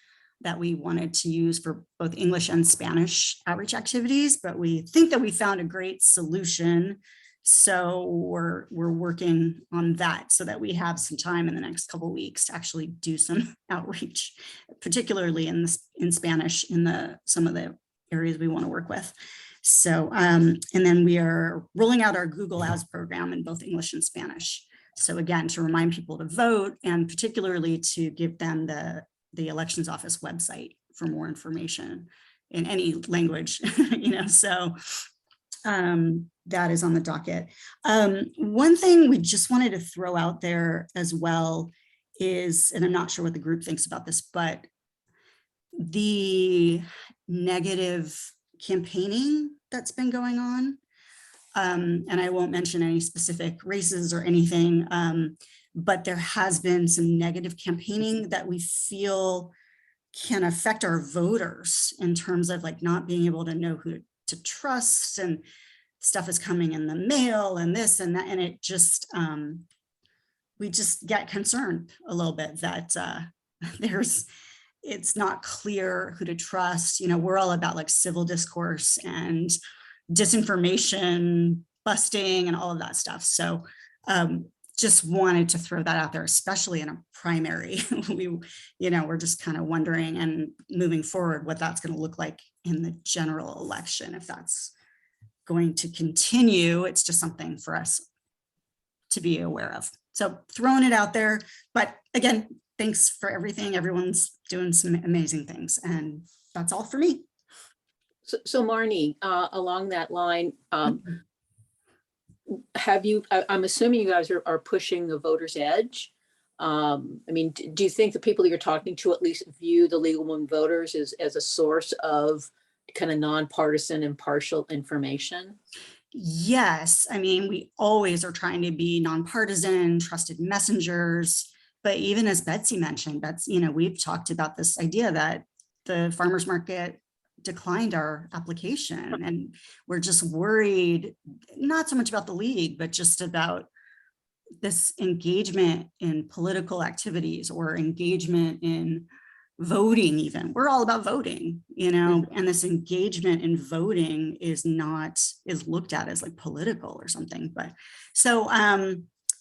Speaker 2: that we wanted to use for both English and Spanish outreach activities, but we think that we found a great solution. So we're working on that so that we have some time in the next couple of weeks to actually do some outreach, particularly in Spanish in some of the areas we want to work with. So, and then we are rolling out our Google Ads program in both English and Spanish. So again, to remind people to vote, and particularly to give them the elections office website for more information in any language, so that is on the docket. One thing we just wanted to throw out there as well is, and I'm not sure what the group thinks about this, but the negative campaigning that's been going on. And I won't mention any specific races or anything, but there has been some negative campaigning that we feel can affect our voters in terms of not being able to know who to trust, and stuff is coming in the mail and this and that. And it just, we just get concerned a little bit that it's not clear who to trust. You know, we're all about like civil discourse and disinformation busting and all of that stuff. So just wanted to throw that out there, especially in a primary. We're just kind of wondering and moving forward what that's going to look like in the general election. If that's going to continue, it's just something for us to be aware of. So throwing it out there, but again, thanks for everything. Everyone's doing some amazing things, and that's all for me.
Speaker 15: So Marnie, along that line, I'm assuming you guys are pushing the voter's edge. I mean, do you think the people that you're talking to at least view the League of Women Voters as a source of kind of nonpartisan, impartial information?
Speaker 2: Yes, I mean, we always are trying to be nonpartisan, trusted messengers. But even as Betsy mentioned, we've talked about this idea that the farmers market declined our application, and we're just worried, not so much about the league, but just about this engagement in political activities or engagement in voting. Even we're all about voting, and this engagement in voting is looked at as like political or something. But so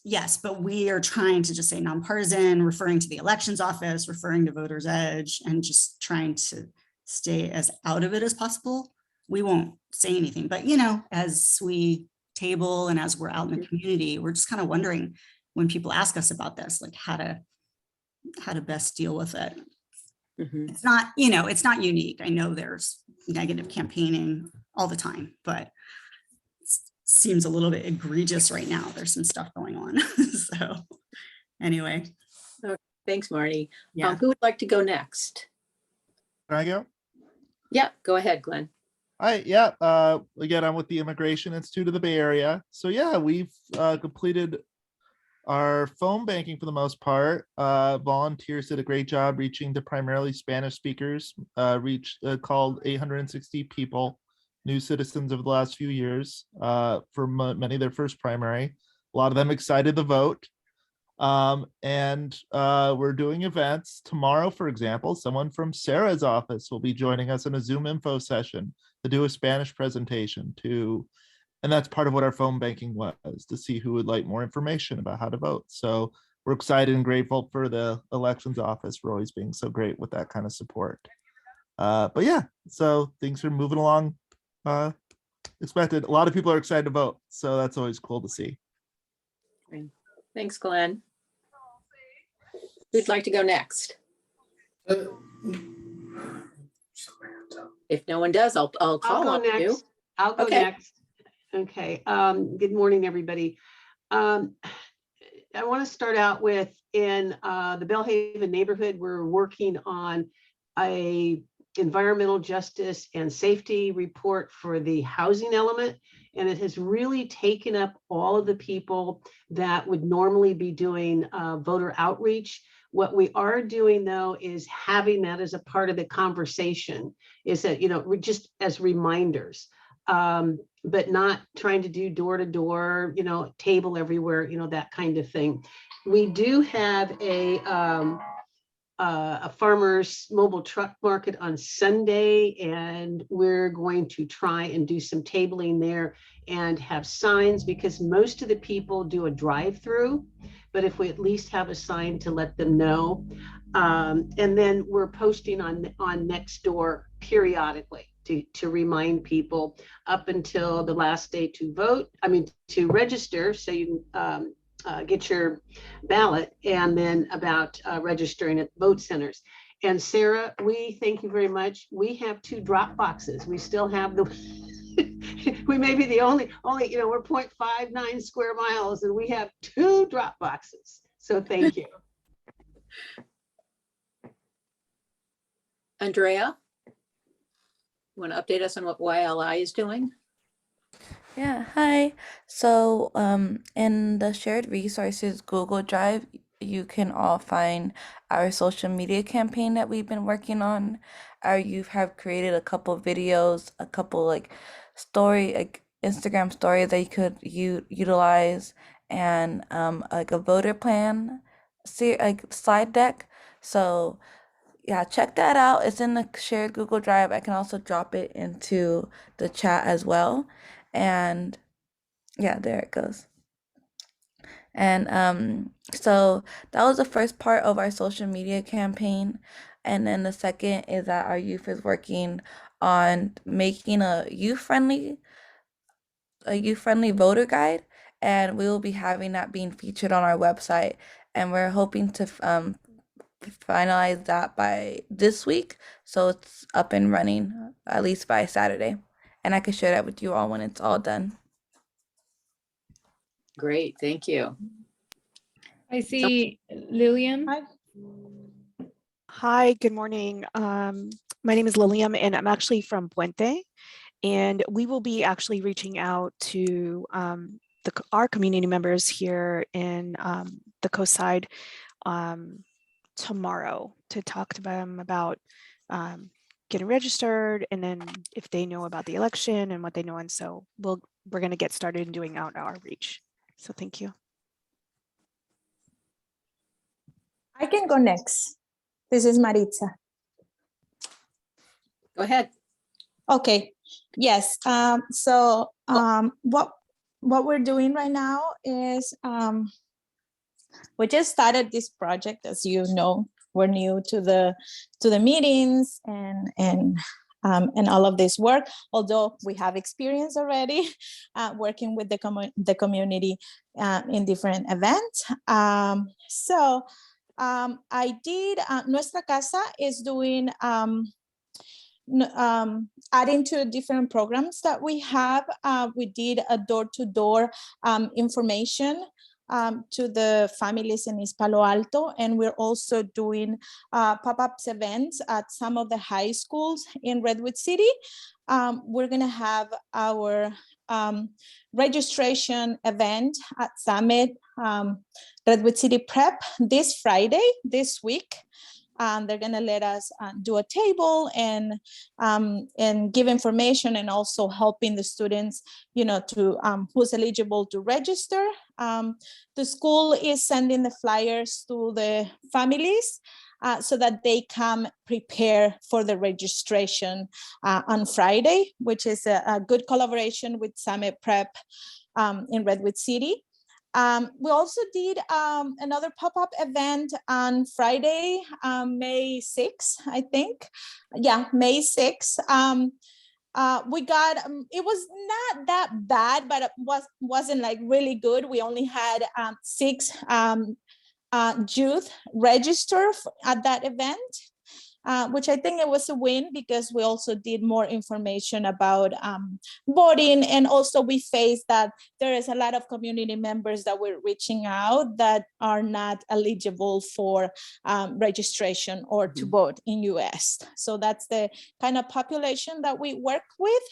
Speaker 2: yes, but we are trying to just say nonpartisan, referring to the elections office, referring to Voters Edge, and just trying to stay as out of it as possible. We won't say anything, but as we table and as we're out in the community, we're just kind of wondering when people ask us about this, like how to best deal with it. It's not, it's not unique. I know there's negative campaigning all the time, but seems a little bit egregious right now. There's some stuff going on. So anyway.
Speaker 15: Okay, thanks, Marnie.
Speaker 2: Yeah.
Speaker 15: Who would like to go next?
Speaker 5: Can I go?
Speaker 15: Yeah, go ahead, Glenn.
Speaker 5: Hi, yeah. Again, I'm with the Immigration Institute of the Bay Area. So yeah, we've completed our phone banking for the most part. Volunteers did a great job reaching to primarily Spanish speakers, called 860 people, new citizens over the last few years, for many of their first primary. A lot of them excited to vote. And we're doing events tomorrow. For example, someone from Sara's office will be joining us in a Zoom info session to do a Spanish presentation and that's part of what our phone banking was, to see who would like more information about how to vote. So we're excited and grateful for the elections office for always being so great with that kind of support. But yeah, so things are moving along expected. A lot of people are excited to vote, so that's always cool to see.
Speaker 15: Great. Thanks, Glenn. Who'd like to go next? If no one does, I'll call on you.
Speaker 3: I'll go next. Okay. Good morning, everybody. I want to start out with in the Bellhaven neighborhood, we're working on a environmental justice and safety report for the housing element. And it has really taken up all of the people that would normally be doing voter outreach. What we are doing though is having that as a part of the conversation, is that, we're just as reminders, but not trying to do door to door, table everywhere, that kind of thing. We do have a farmer's mobile truck market on Sunday, and we're going to try and do some tabling there and have signs, because most of the people do a drive-through, but if we at least have a sign to let them know. And then we're posting on Nextdoor periodically to remind people up until the last day to register, so you can get your ballot, and then about registering at vote centers. And Sarah, we thank you very much. We have 2 drop boxes. We still have we may be the only, we're 0.59 square miles, and we have 2 drop boxes. So thank you.
Speaker 15: Andrea, you want to update us on what YLI is doing?
Speaker 14: Yeah, hi. So, in the shared resources Google Drive, you can all find our social media campaign that we've been working on. Our youth have created a couple videos, a couple Instagram stories that you could utilize, and like a voter plan, slide deck. So yeah, check that out. It's in the shared Google Drive. I can also drop it into the chat as well. And yeah, there it goes. And so that was the first part of our social media campaign. And then the second is that our youth is working on making a youth-friendly voter guide, and we will be having that being featured on our website. And we're hoping to finalize that by this week, so it's up and running at least by Saturday. And I can share that with you all when it's all done.
Speaker 15: Great, thank you.
Speaker 1: I see Lillian.
Speaker 21: Hi, good morning. My name is Lilium and I'm actually from Puente, and we will be actually reaching out to our community members here in the coast side tomorrow to talk to them about getting registered, and then if they know about the election and what they know. And so we're going to get started in doing out outreach. So thank you.
Speaker 22: I can go next. This is Maritza.
Speaker 15: Go ahead.
Speaker 22: Okay. Yes. What we're doing right now is we just started this project. As you know, we're new to the meetings and all of this work, although we have experience already working with the community in different events. I did, Nuestra Casa is doing, adding to different programs that we have. We did a door-to-door information to the families in East Palo Alto, and we're also doing pop-ups events at some of the high schools in Redwood City. We're gonna have our registration event at Summit Redwood City Prep this Friday, this week. They're gonna let us do a table and give information, and also helping the students, to who's eligible to register. The school is sending the flyers to the families so that they come prepare for the registration on Friday, which is a good collaboration with Summit Prep in Redwood City. We also did another pop-up event on Friday, May 6th, I think. Yeah, May 6th. We got, it was not that bad, but it wasn't like really good. We only had 6 youth register at that event. Which I think it was a win, because we also did more information about voting, and also we faced that there is a lot of community members that we're reaching out that are not eligible for registration or to vote in US. So that's the kind of population that we work with.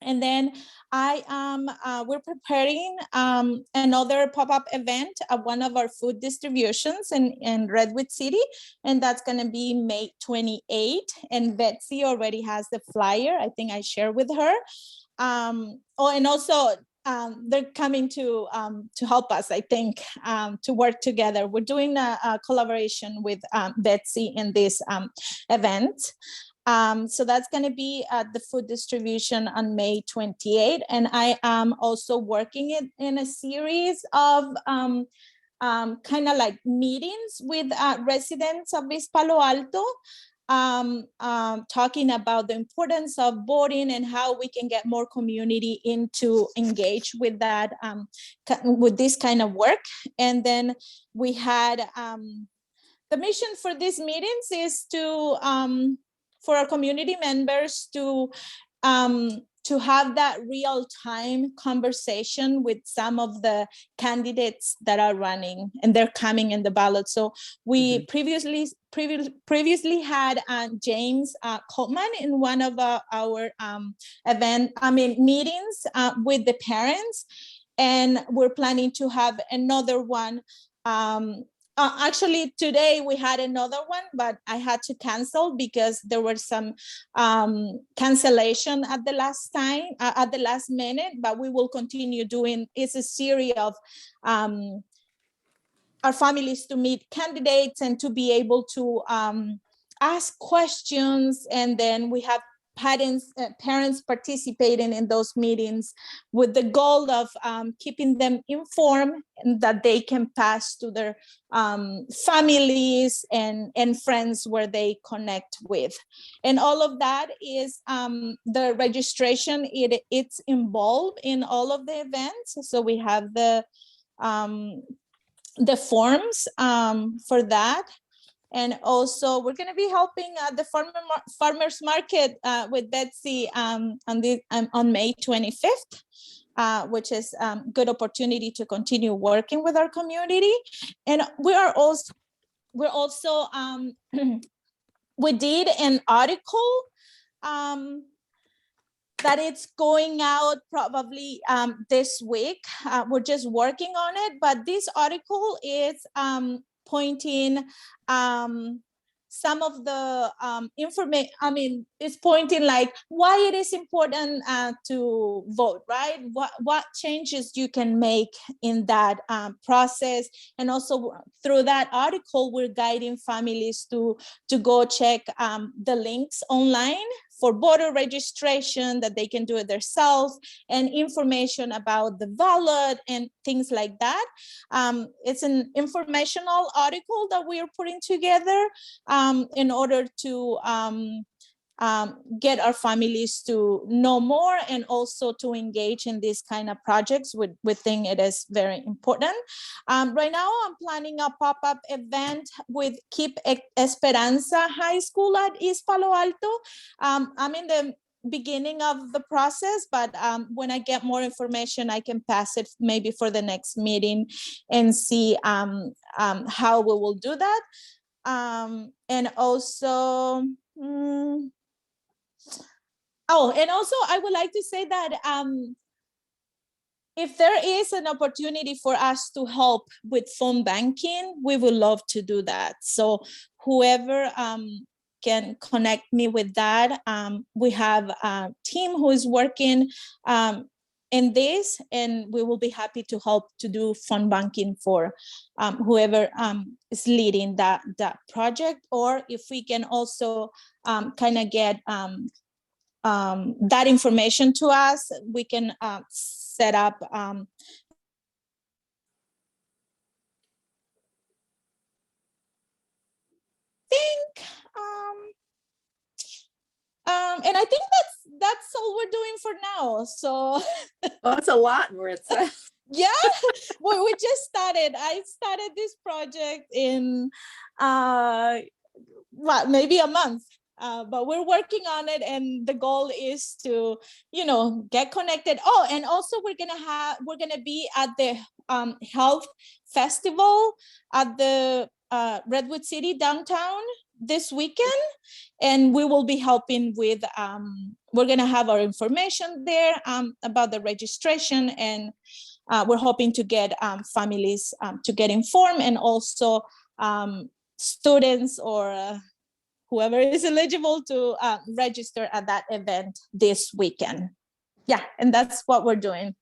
Speaker 22: And then we're preparing another pop-up event at one of our food distributions in Redwood City, and that's going to be May 28. And Betsy already has the flyer. I think I shared with her. And also they're coming to help us, I think, to work together. We're doing a collaboration with Betsy in this event. So that's going to be at the food distribution on May 28. And I am also working it in a series of kind of like meetings with residents of East Palo Alto, talking about the importance of voting and how we can get more community into engage with that, with this kind of work. And then we had the mission for these meetings is to for our community members to have that real-time conversation with some of the candidates that are running, and they're coming in the ballot. So we previously had James Coltman in one of our meetings with the parents, and we're planning to have another one. Actually, today we had another one, but I had to cancel because there were some cancellation at the last minute. But we will continue doing. It's a series of our families to meet candidates and to be able to ask questions. And then we have parents participating in those meetings with the goal of keeping them informed and that they can pass to their families and friends where they connect with. And all of that is the registration, it's involved in all of the events. So we have the forms for that. And also we're going to be helping the farmers market with Betsy on May 25th, which is a good opportunity to continue working with our community. And we're also we did an article that it's going out probably this week. We're just working on it, but this article is pointing some of the information. I mean, it's pointing like why it is important to vote, right? What changes you can make in that process. And also through that article, we're guiding families to go check the links online for voter registration, that they can do it themselves, and information about the ballot and things like that. It's an informational article that we are putting together in order to get our families to know more and also to engage in these kind of projects. We think it is very important. Right now, I'm planning a pop-up event with Keep Esperanza High School at East Palo Alto. I'm in the beginning of the process, but when I get more information, I can pass it maybe for the next meeting and see how we will do that. And also, and also I would like to say that if there is an opportunity for us to help with phone banking, we would love to do that. So whoever can connect me with that, we have a team who is working in this, and we will be happy to help to do phone banking for whoever is leading that project. Or if we can also kind of get that information to us, we can set up and I think that's all we're doing for now. So
Speaker 15: That's a lot, Maritza.
Speaker 22: yeah, we just started. I started this project in maybe a month. But we're working on it, and the goal is to, get connected. Oh, and also we're gonna be at the health festival at the Redwood City downtown this weekend, and we will be helping with. We're gonna have our information there about the registration, and we're hoping to get families to get informed, and also students or whoever is eligible to register at that event this weekend. Yeah, and that's what we're doing.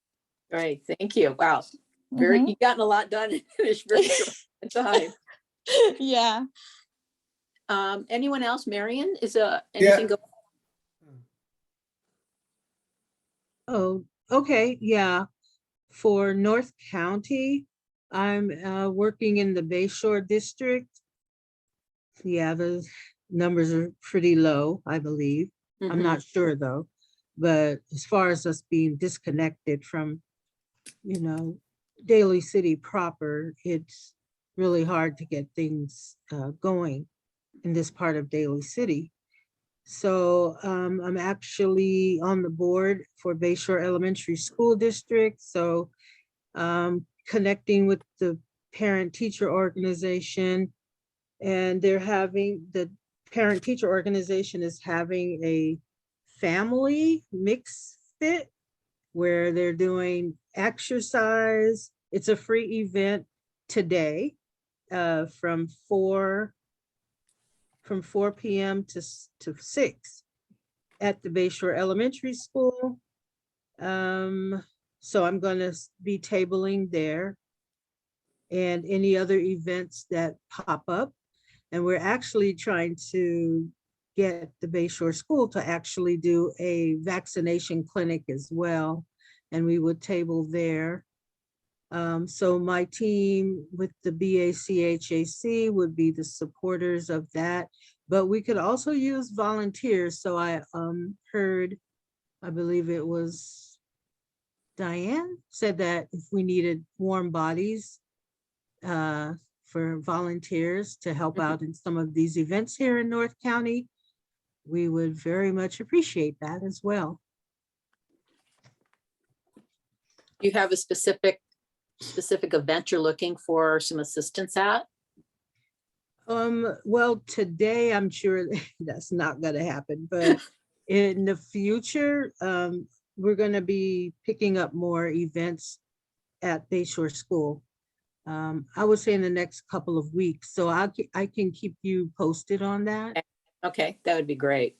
Speaker 15: Right, thank you. Wow, you've gotten a lot done in this very short time.
Speaker 22: Yeah.
Speaker 15: Anyone else? Marion, is anything going?
Speaker 17: Oh, okay, yeah. For North County, I'm working in the Bayshore District. Yeah, the numbers are pretty low, I believe. I'm not sure though. But as far as us being disconnected from, Daly City proper, it's really hard to get things going in this part of Daly City. So I'm actually on the board for Bayshore Elementary School District. So connecting with the parent-teacher organization, and the parent-teacher organization is having a family mix fit where they're doing exercise. It's a free event today from 4 p.m. to 6 at the Bayshore Elementary School. So I'm going to be tabling there. and any other events that pop up. And we're actually trying to get the Bayshore School to actually do a vaccination clinic as well. And we would table there. So my team with the BACHAC would be the supporters of that, but we could also use volunteers. So I heard, I believe it was Diane said that if we needed warm bodies for volunteers to help out in some of these events here in North County, we would very much appreciate that as well.
Speaker 15: Do you have a specific event you're looking for some assistance at?
Speaker 17: Well, today I'm sure that's not going to happen, but in the future, we're going to be picking up more events at Bayshore School. I would say in the next couple of weeks, so I can keep you posted on that.
Speaker 15: Okay, that would be great.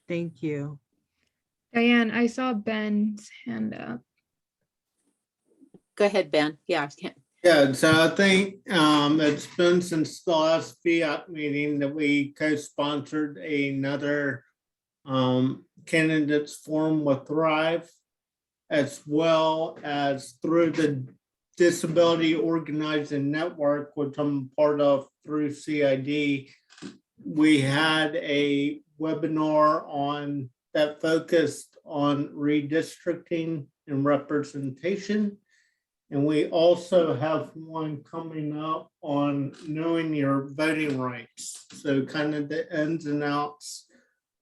Speaker 17: Thank you.
Speaker 1: Diane, I saw Ben's hand up.
Speaker 15: Go ahead, Ben. Yeah, I can't.
Speaker 12: Yeah, so I think it's been since the last VEOAC meeting that we co-sponsored another candidates forum with Thrive, as well as through the Disability Organizing Network, which I'm part of through CID. We had a webinar on that focused on redistricting and representation. And we also have one coming up on knowing your voting rights. So kind of the ins and outs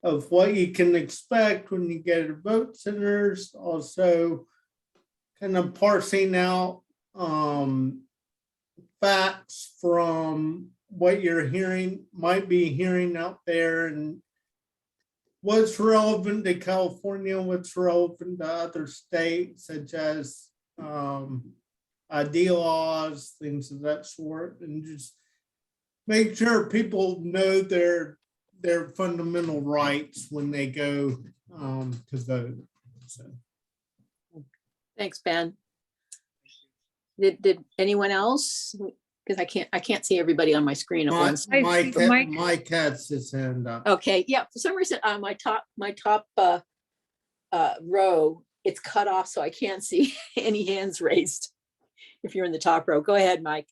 Speaker 12: of what you can expect when you get to vote centers. Also kind of parsing out facts from what you're might be hearing out there, and what's relevant to California, what's relevant to other states, such as ID laws, things of that sort, and just make sure people know their fundamental rights when they go to vote. So.
Speaker 15: Thanks, Ben. Did anyone else? Because I can't see everybody on my screen at once.
Speaker 12: My cat's his hand up.
Speaker 15: Okay, yeah. For some reason, on my top row, it's cut off, so I can't see any hands raised. If you're in the top row, go ahead, Mike.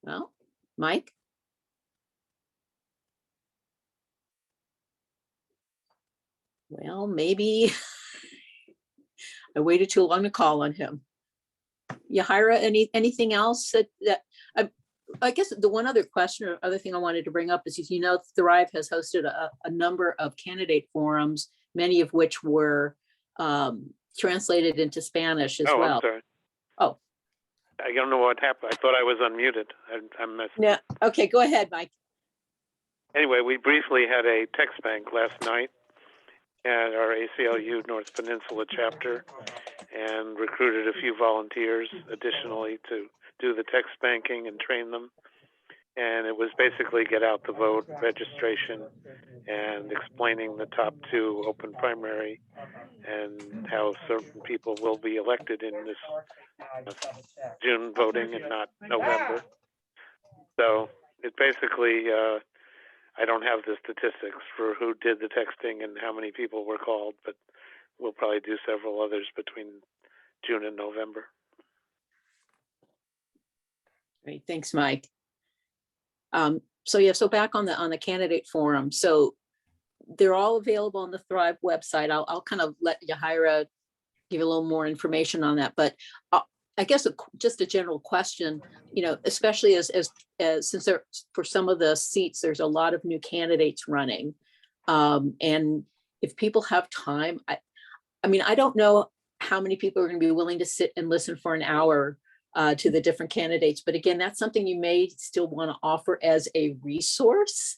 Speaker 15: Well, Mike. Well, maybe I waited too long to call on him. Yahira, anything else that I guess the one other question or other thing I wanted to bring up is, you know, Thrive has hosted a number of candidate forums, many of which were translated into Spanish as well.
Speaker 13: I'm sorry.
Speaker 15: Oh.
Speaker 13: I don't know what happened. I thought I was unmuted. I missed.
Speaker 15: Yeah. Okay, go ahead, Mike.
Speaker 13: Anyway, we briefly had a text bank last night at our ACLU North Peninsula chapter and recruited a few volunteers additionally to do the text banking and train them. And it was basically get out the vote registration and explaining the top two open primary and how certain people will be elected in this June voting and not November. So it basically, I don't have the statistics for who did the texting and how many people were called, but we'll probably do several others between June and November.
Speaker 15: Great, thanks, Mike. So yeah, so back on the candidate forum. So they're all available on the Thrive website. I'll kind of let Yahira give a little more information on that. But I guess just a general question, you know, especially as since there for some of the seats, there's a lot of new candidates running. And if people have time, I mean, I don't know how many people are going to be willing to sit and listen for an hour to the different candidates. But again, that's something you may still want to offer as a resource,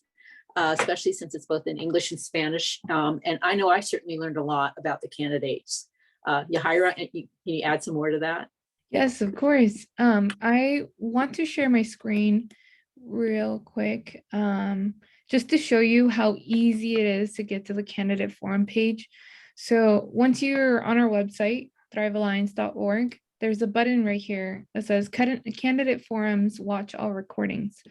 Speaker 15: especially since it's both in English and Spanish. And I know I certainly learned a lot about the candidates. Yahira, can you add some more to that?
Speaker 1: Yes, of course. I want to share my screen real quick, just to show you how easy it is to get to the candidate forum page. So once you're on our website, thrivealliance.org, there's a button right here that says Candidate Forums, watch all recordings.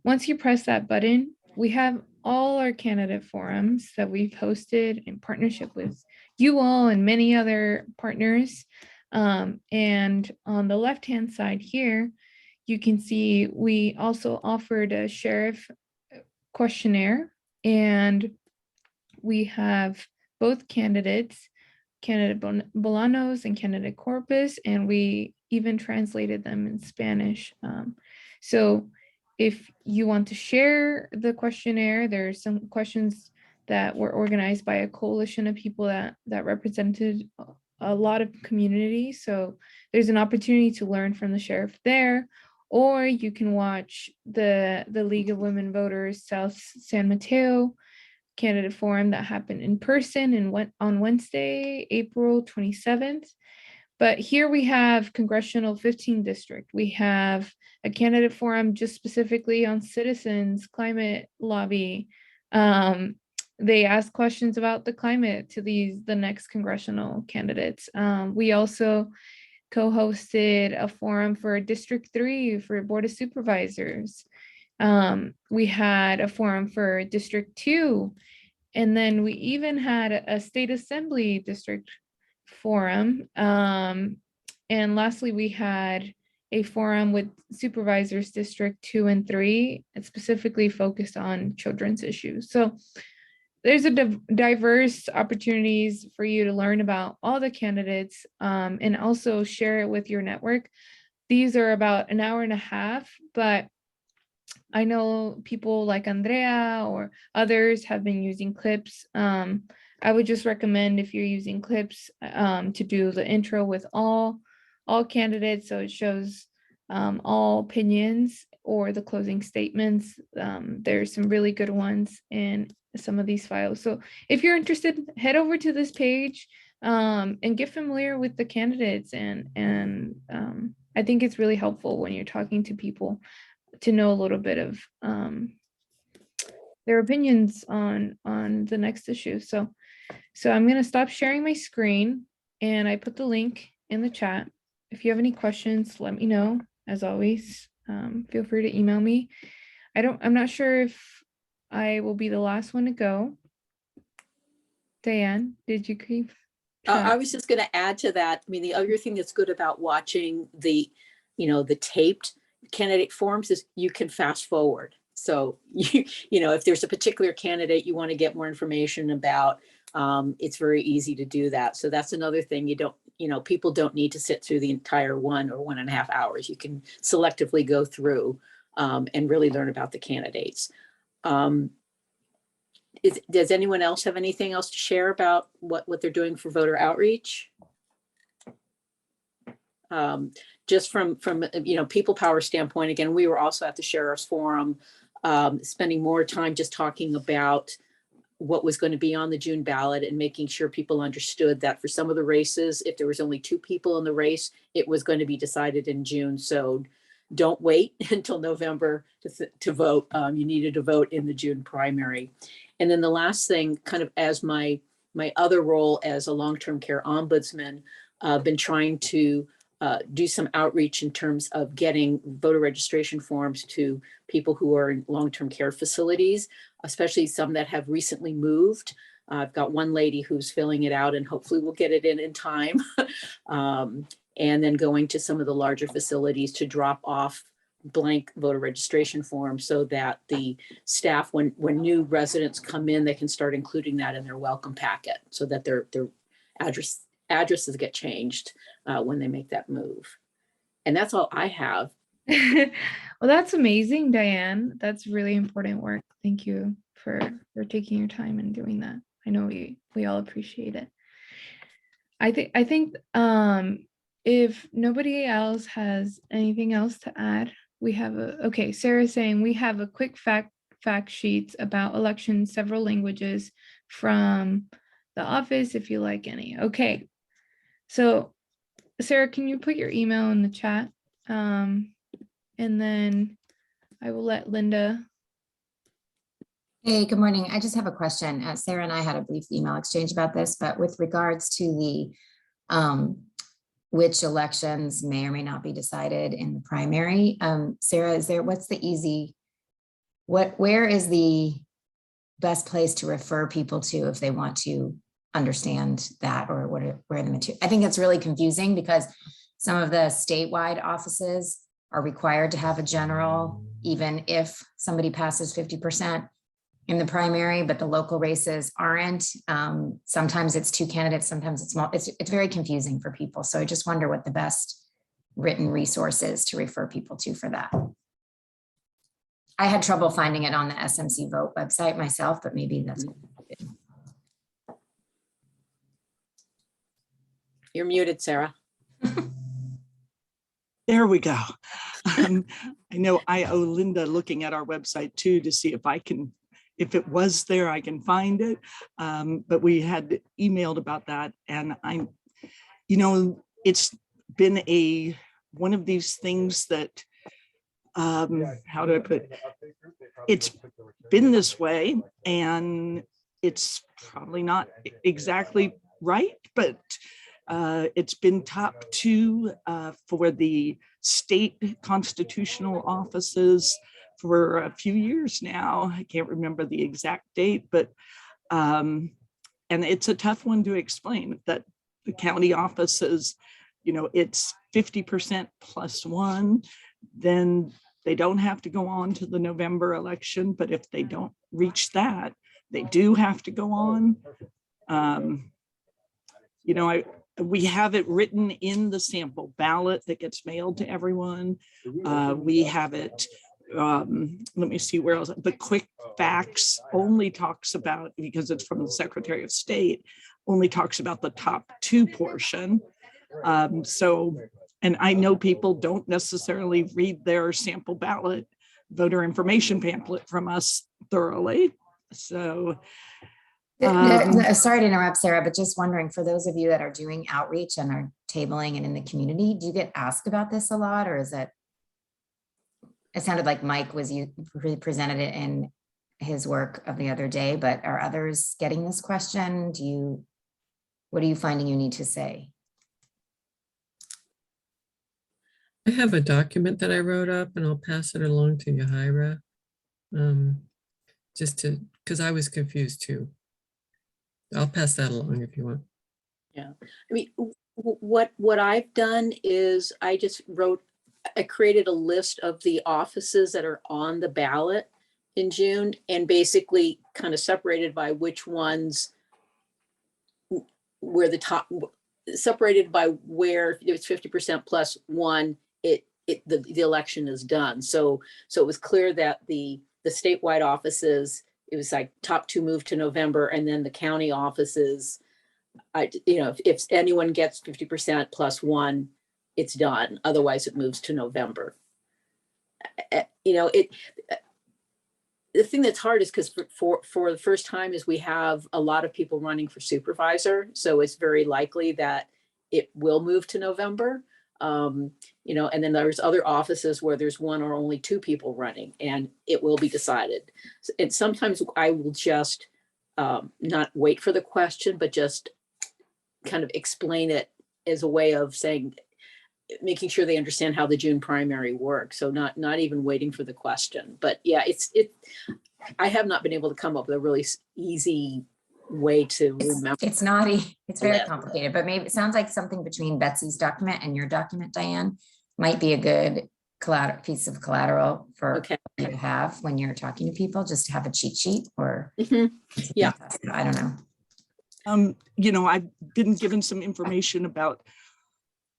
Speaker 1: Once you press that button, we have all our candidate forums that we've hosted in partnership with you all and many other partners. And on the left-hand side here, you can see we also offered a sheriff questionnaire, and we have both candidates, candidate Bolanos and candidate Corpus, and we even translated them in Spanish. So if you want to share the questionnaire, there's some questions that were organized by a coalition of people that represented a lot of communities. So there's an opportunity to learn from the sheriff there, or you can watch the League of Women Voters South San Mateo candidate forum that happened in person and went on Wednesday, April 27th. But here we have Congressional 15 District. We have a candidate forum just specifically on citizens, climate lobby. They ask questions about the climate to the next congressional candidates. We also co-hosted a forum for District 3 for Board of Supervisors. We had a forum for District 2, and then we even had a State Assembly District forum. And lastly, we had a forum with Supervisors District 2 and 3, and specifically focused on children's issues. So there's a diverse opportunities for you to learn about all the candidates, and also share it with your network. These are about an hour and a half, but I know people like Andrea or others have been using clips. I would just recommend, if you're using clips, to do the intro with all candidates, so it shows all opinions, or the closing statements. There's some really good ones in some of these files. So if you're interested, head over to this page and get familiar with the candidates. And I think it's really helpful when you're talking to people to know a little bit of their opinions on the next issue. So I'm going to stop sharing my screen, and I put the link in the chat. If you have any questions, let me know. As always, feel free to email me. I'm not sure if I will be the last one to go. Diane, did you keep track?
Speaker 15: I was just going to add to that. I mean, the other thing that's good about watching the taped candidate forums is you can fast forward. So, if there's a particular candidate you want to get more information about, it's very easy to do that. So that's another thing. People don't need to sit through the entire 1 or 1.5 hours. You can selectively go through and really learn about the candidates. Does anyone else have anything else to share about what they're doing for voter outreach? Just from people power standpoint, again, we were also at the Sheriff's Forum, spending more time just talking about what was going to be on the June ballot and making sure people understood that for some of the races, if there was only 2 people in the race, it was going to be decided in June. So don't wait until November to vote. You needed to vote in the June primary. And then the last thing, kind of as my other role as a long-term care ombudsman, been trying to do some outreach in terms of getting voter registration forms to people who are in long-term care facilities, especially some that have recently moved. I've got one lady who's filling it out, and hopefully we'll get it in time. And then going to some of the larger facilities to drop off blank voter registration forms so that the staff, when new residents come in, they can start including that in their welcome packet so that their addresses get changed when they make that move. And that's all I have.
Speaker 1: Well, that's amazing, Diane. That's really important work. Thank you for taking your time and doing that. I know we all appreciate it. I think if nobody else has anything else to add, we have okay, Sarah's saying we have a quick fact sheets about elections, several languages from the office if you like any. Okay, so Sarah, can you put your email in the chat? And then I will let Linda
Speaker 4: Hey, good morning. I just have a question. Sarah and I had a brief email exchange about this, but with regards to the which elections may or may not be decided in the primary, Sarah, what's the easy, where is the best place to refer people to if they want to understand that, or where the material? I think it's really confusing because some of the statewide offices are required to have a general, even if somebody passes 50% in the primary, but the local races aren't. Sometimes it's two candidates, sometimes it's small. It's very confusing for people. So I just wonder what the best written resource is to refer people to for that. I had trouble finding it on the SMC Vote website myself, but maybe that's.
Speaker 15: You're muted, Sarah.
Speaker 6: There we go. I know I owe Linda looking at our website too to see if it was there, I can find it. But we had emailed about that, and it's been one of these things that, how do I put it? It's been this way, and it's probably not exactly right, but it's been top 2 for the state constitutional offices for a few years now. I can't remember the exact date, but and it's a tough one to explain that the county offices, it's 50% plus 1, then they don't have to go on to the November election. But if they don't reach that, they do have to go on. We have it written in the sample ballot that gets mailed to everyone. We have it, let me see where else. The quick facts only talks about, because it's from the Secretary of State, only talks about the top 2 portion. And I know people don't necessarily read their sample ballot voter information pamphlet from us thoroughly. So
Speaker 4: sorry to interrupt, Sarah, but just wondering, for those of you that are doing outreach and are tabling and in the community, do you get asked about this a lot, or is it sounded like Mike presented it in his work of the other day, but are others getting this question? What are you finding you need to say?
Speaker 11: I have a document that I wrote up, and I'll pass it along to Yahira, because I was confused too. I'll pass that along if you want.
Speaker 15: Yeah, I mean, what I've done is I created a list of the offices that are on the ballot in June, and basically kind of separated by which ones where the top, separated by where it's 50% plus 1, the election is done. So it was clear that the statewide offices, it was like top 2 moved to November, and then the county offices, if anyone gets 50% plus 1, it's done. Otherwise, it moves to November. The thing that's hard is because for the first time is we have a lot of people running for supervisor, so it's very likely that it will move to November. And then there's other offices where there's 1 or only 2 people running, and it will be decided. And sometimes I will just not wait for the question, but just kind of explain it as a way of making sure they understand how the June primary works. So not even waiting for the question. But yeah, I have not been able to come up with a really easy way to remember.
Speaker 4: It's very complicated, but maybe it sounds like something between Betsy's document and your document, Diane, might be a good piece of collateral for you to have when you're talking to people, just to have a cheat sheet or
Speaker 15: yeah.
Speaker 4: I don't know.
Speaker 6: I've been given some information about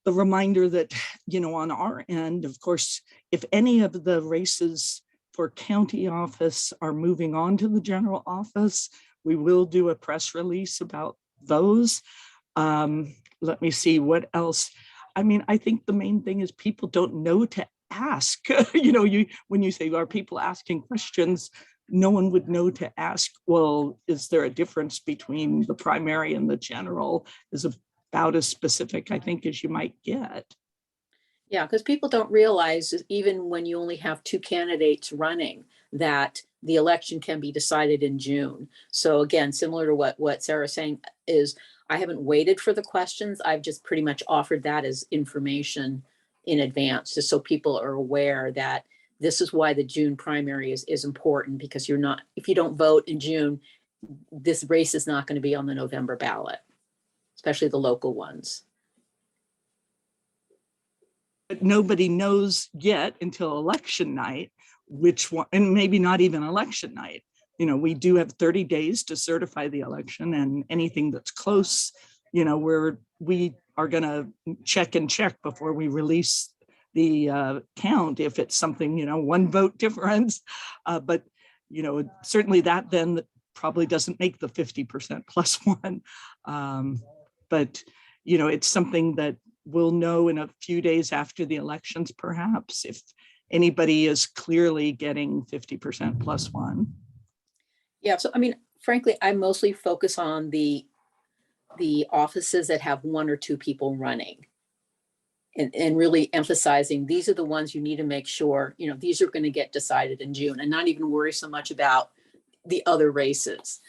Speaker 6: the reminder that, on our end, of course, if any of the races for county office are moving on to the general office, we will do a press release about those. Let me see what else. I mean, I think the main thing is people don't know to ask. When you say, are people asking questions? No one would know to ask, well, is there a difference between the primary and the general? Is about as specific, I think, as you might get.
Speaker 15: Yeah, because people don't realize, even when you only have 2 candidates running, that the election can be decided in June. So again, similar to what Sarah's saying is, I haven't waited for the questions. I've just pretty much offered that as information in advance, just so people are aware that this is why the June primary is important, because if you don't vote in June, this race is not going to be on the November ballot, especially the local ones.
Speaker 6: But nobody knows yet until election night which one, and maybe not even election night. You know, we do have 30 days to certify the election, and anything that's close, you know, we are going to check before we release the count if it's something, you know, 1 vote difference. But, you know, certainly that then probably doesn't make the 50% plus 1. But, you know, it's something that we'll know in a few days after the elections, perhaps, if anybody is clearly getting 50% plus 1.
Speaker 15: Yeah, so I mean, frankly, I mostly focus on the offices that have 1 or 2 people running. And really emphasizing these are the ones you need to make sure, you know, these are going to get decided in June, and not even worry so much about the other races.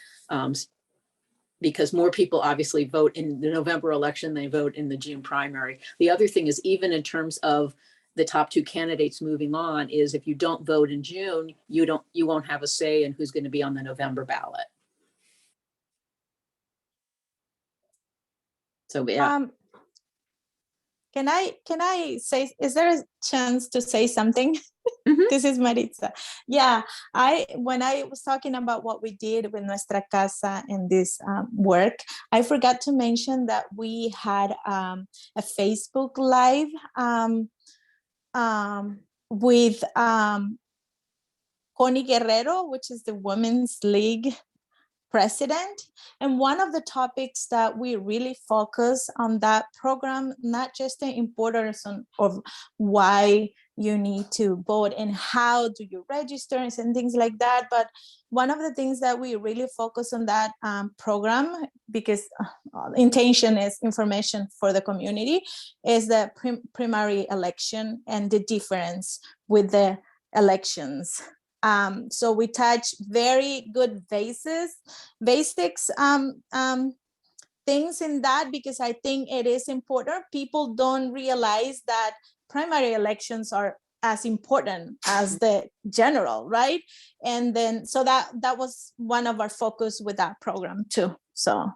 Speaker 15: Because more people obviously vote in the November election, they vote in the June primary. The other thing is, even in terms of the top 2 candidates moving on, is if you don't vote in June, you won't have a say in who's going to be on the November ballot. So yeah.
Speaker 22: Can I say, is there a chance to say something? This is Maritza. Yeah, when I was talking about what we did with Nuestra Casa in this work, I forgot to mention that we had a Facebook Live with Connie Guerrero, which is the Women's League president. And one of the topics that we really focus on that program, not just the importance of why you need to vote and how do you register and things like that, but one of the things that we really focus on that program, because intention is information for the community, is the primary election and the difference with the elections. So we touch very good basics things in that, because I think it is important. People don't realize that primary elections are as important as the general, right? And then, so that was one of our focus with that program too. So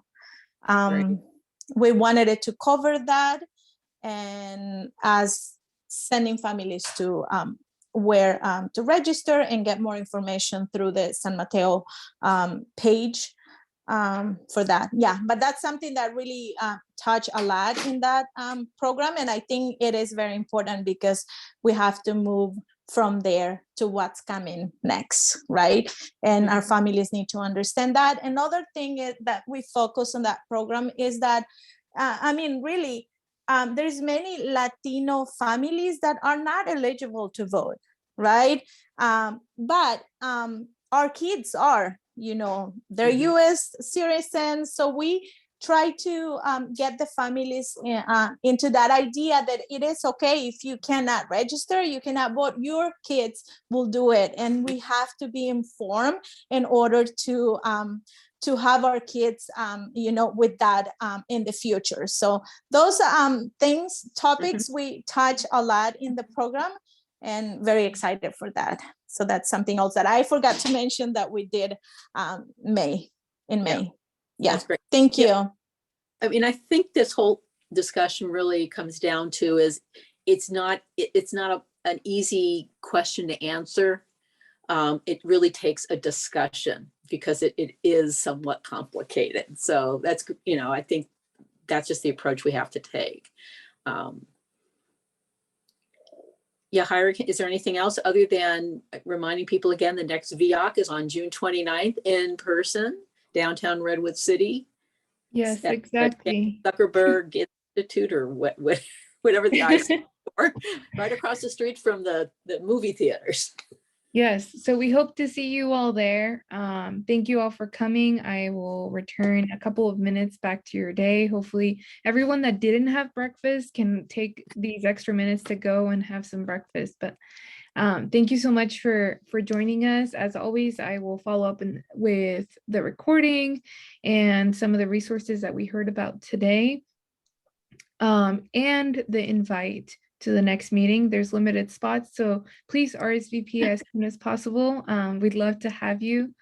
Speaker 22: we wanted it to cover that, and as sending families to where to register and get more information through the San Mateo page for that. Yeah, but that's something that really touched a lot in that program. And I think it is very important, because we have to move from there to what's coming next, right? And our families need to understand that. Another thing is that we focus on that program is that, I mean, really, there's many Latino families that are not eligible to vote, right? But our kids are, you know, they're US citizens. So we try to get the families into that idea that it is okay if you cannot register, you cannot vote, your kids will do it. And we have to be informed in order to have our kids, you know, with that in the future. So those topics we touch a lot in the program, and very excited for that. So that's something else that I forgot to mention that we did in May. Yeah,
Speaker 15: that's great.
Speaker 22: Thank you.
Speaker 15: Yeah. I mean, I think this whole discussion really comes down to is it's not an easy question to answer. It really takes a discussion, because it is somewhat complicated. So that's, you know, I think that's just the approach we have to take. Yeah, Jaira, is there anything else other than reminding people again, the next VEOAC is on June 29th in person, downtown Redwood City?
Speaker 1: Yes, exactly.
Speaker 15: Zuckerberg Institute, or whatever the eyes for, right across the street from the movie theaters.
Speaker 1: Yes, so we hope to see you all there. Thank you all for coming. I will return a couple of minutes back to your day. Hopefully everyone that didn't have breakfast can take these extra minutes to go and have some breakfast. But thank you so much for joining us. As always, I will follow up with the recording and some of the resources that we heard about today, and the invite to the next meeting. There's limited spots, so please RSVP as soon as possible. We'd love to have you.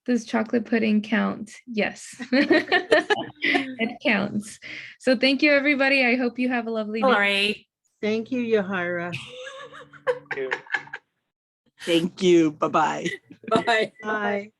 Speaker 1: Does chocolate pudding count? Yes. It counts. So thank you, everybody. I hope you have a lovely day.
Speaker 17: All right. Thank you, Yahira.
Speaker 6: Thank you. Bye-bye.
Speaker 15: Bye.
Speaker 17: Bye.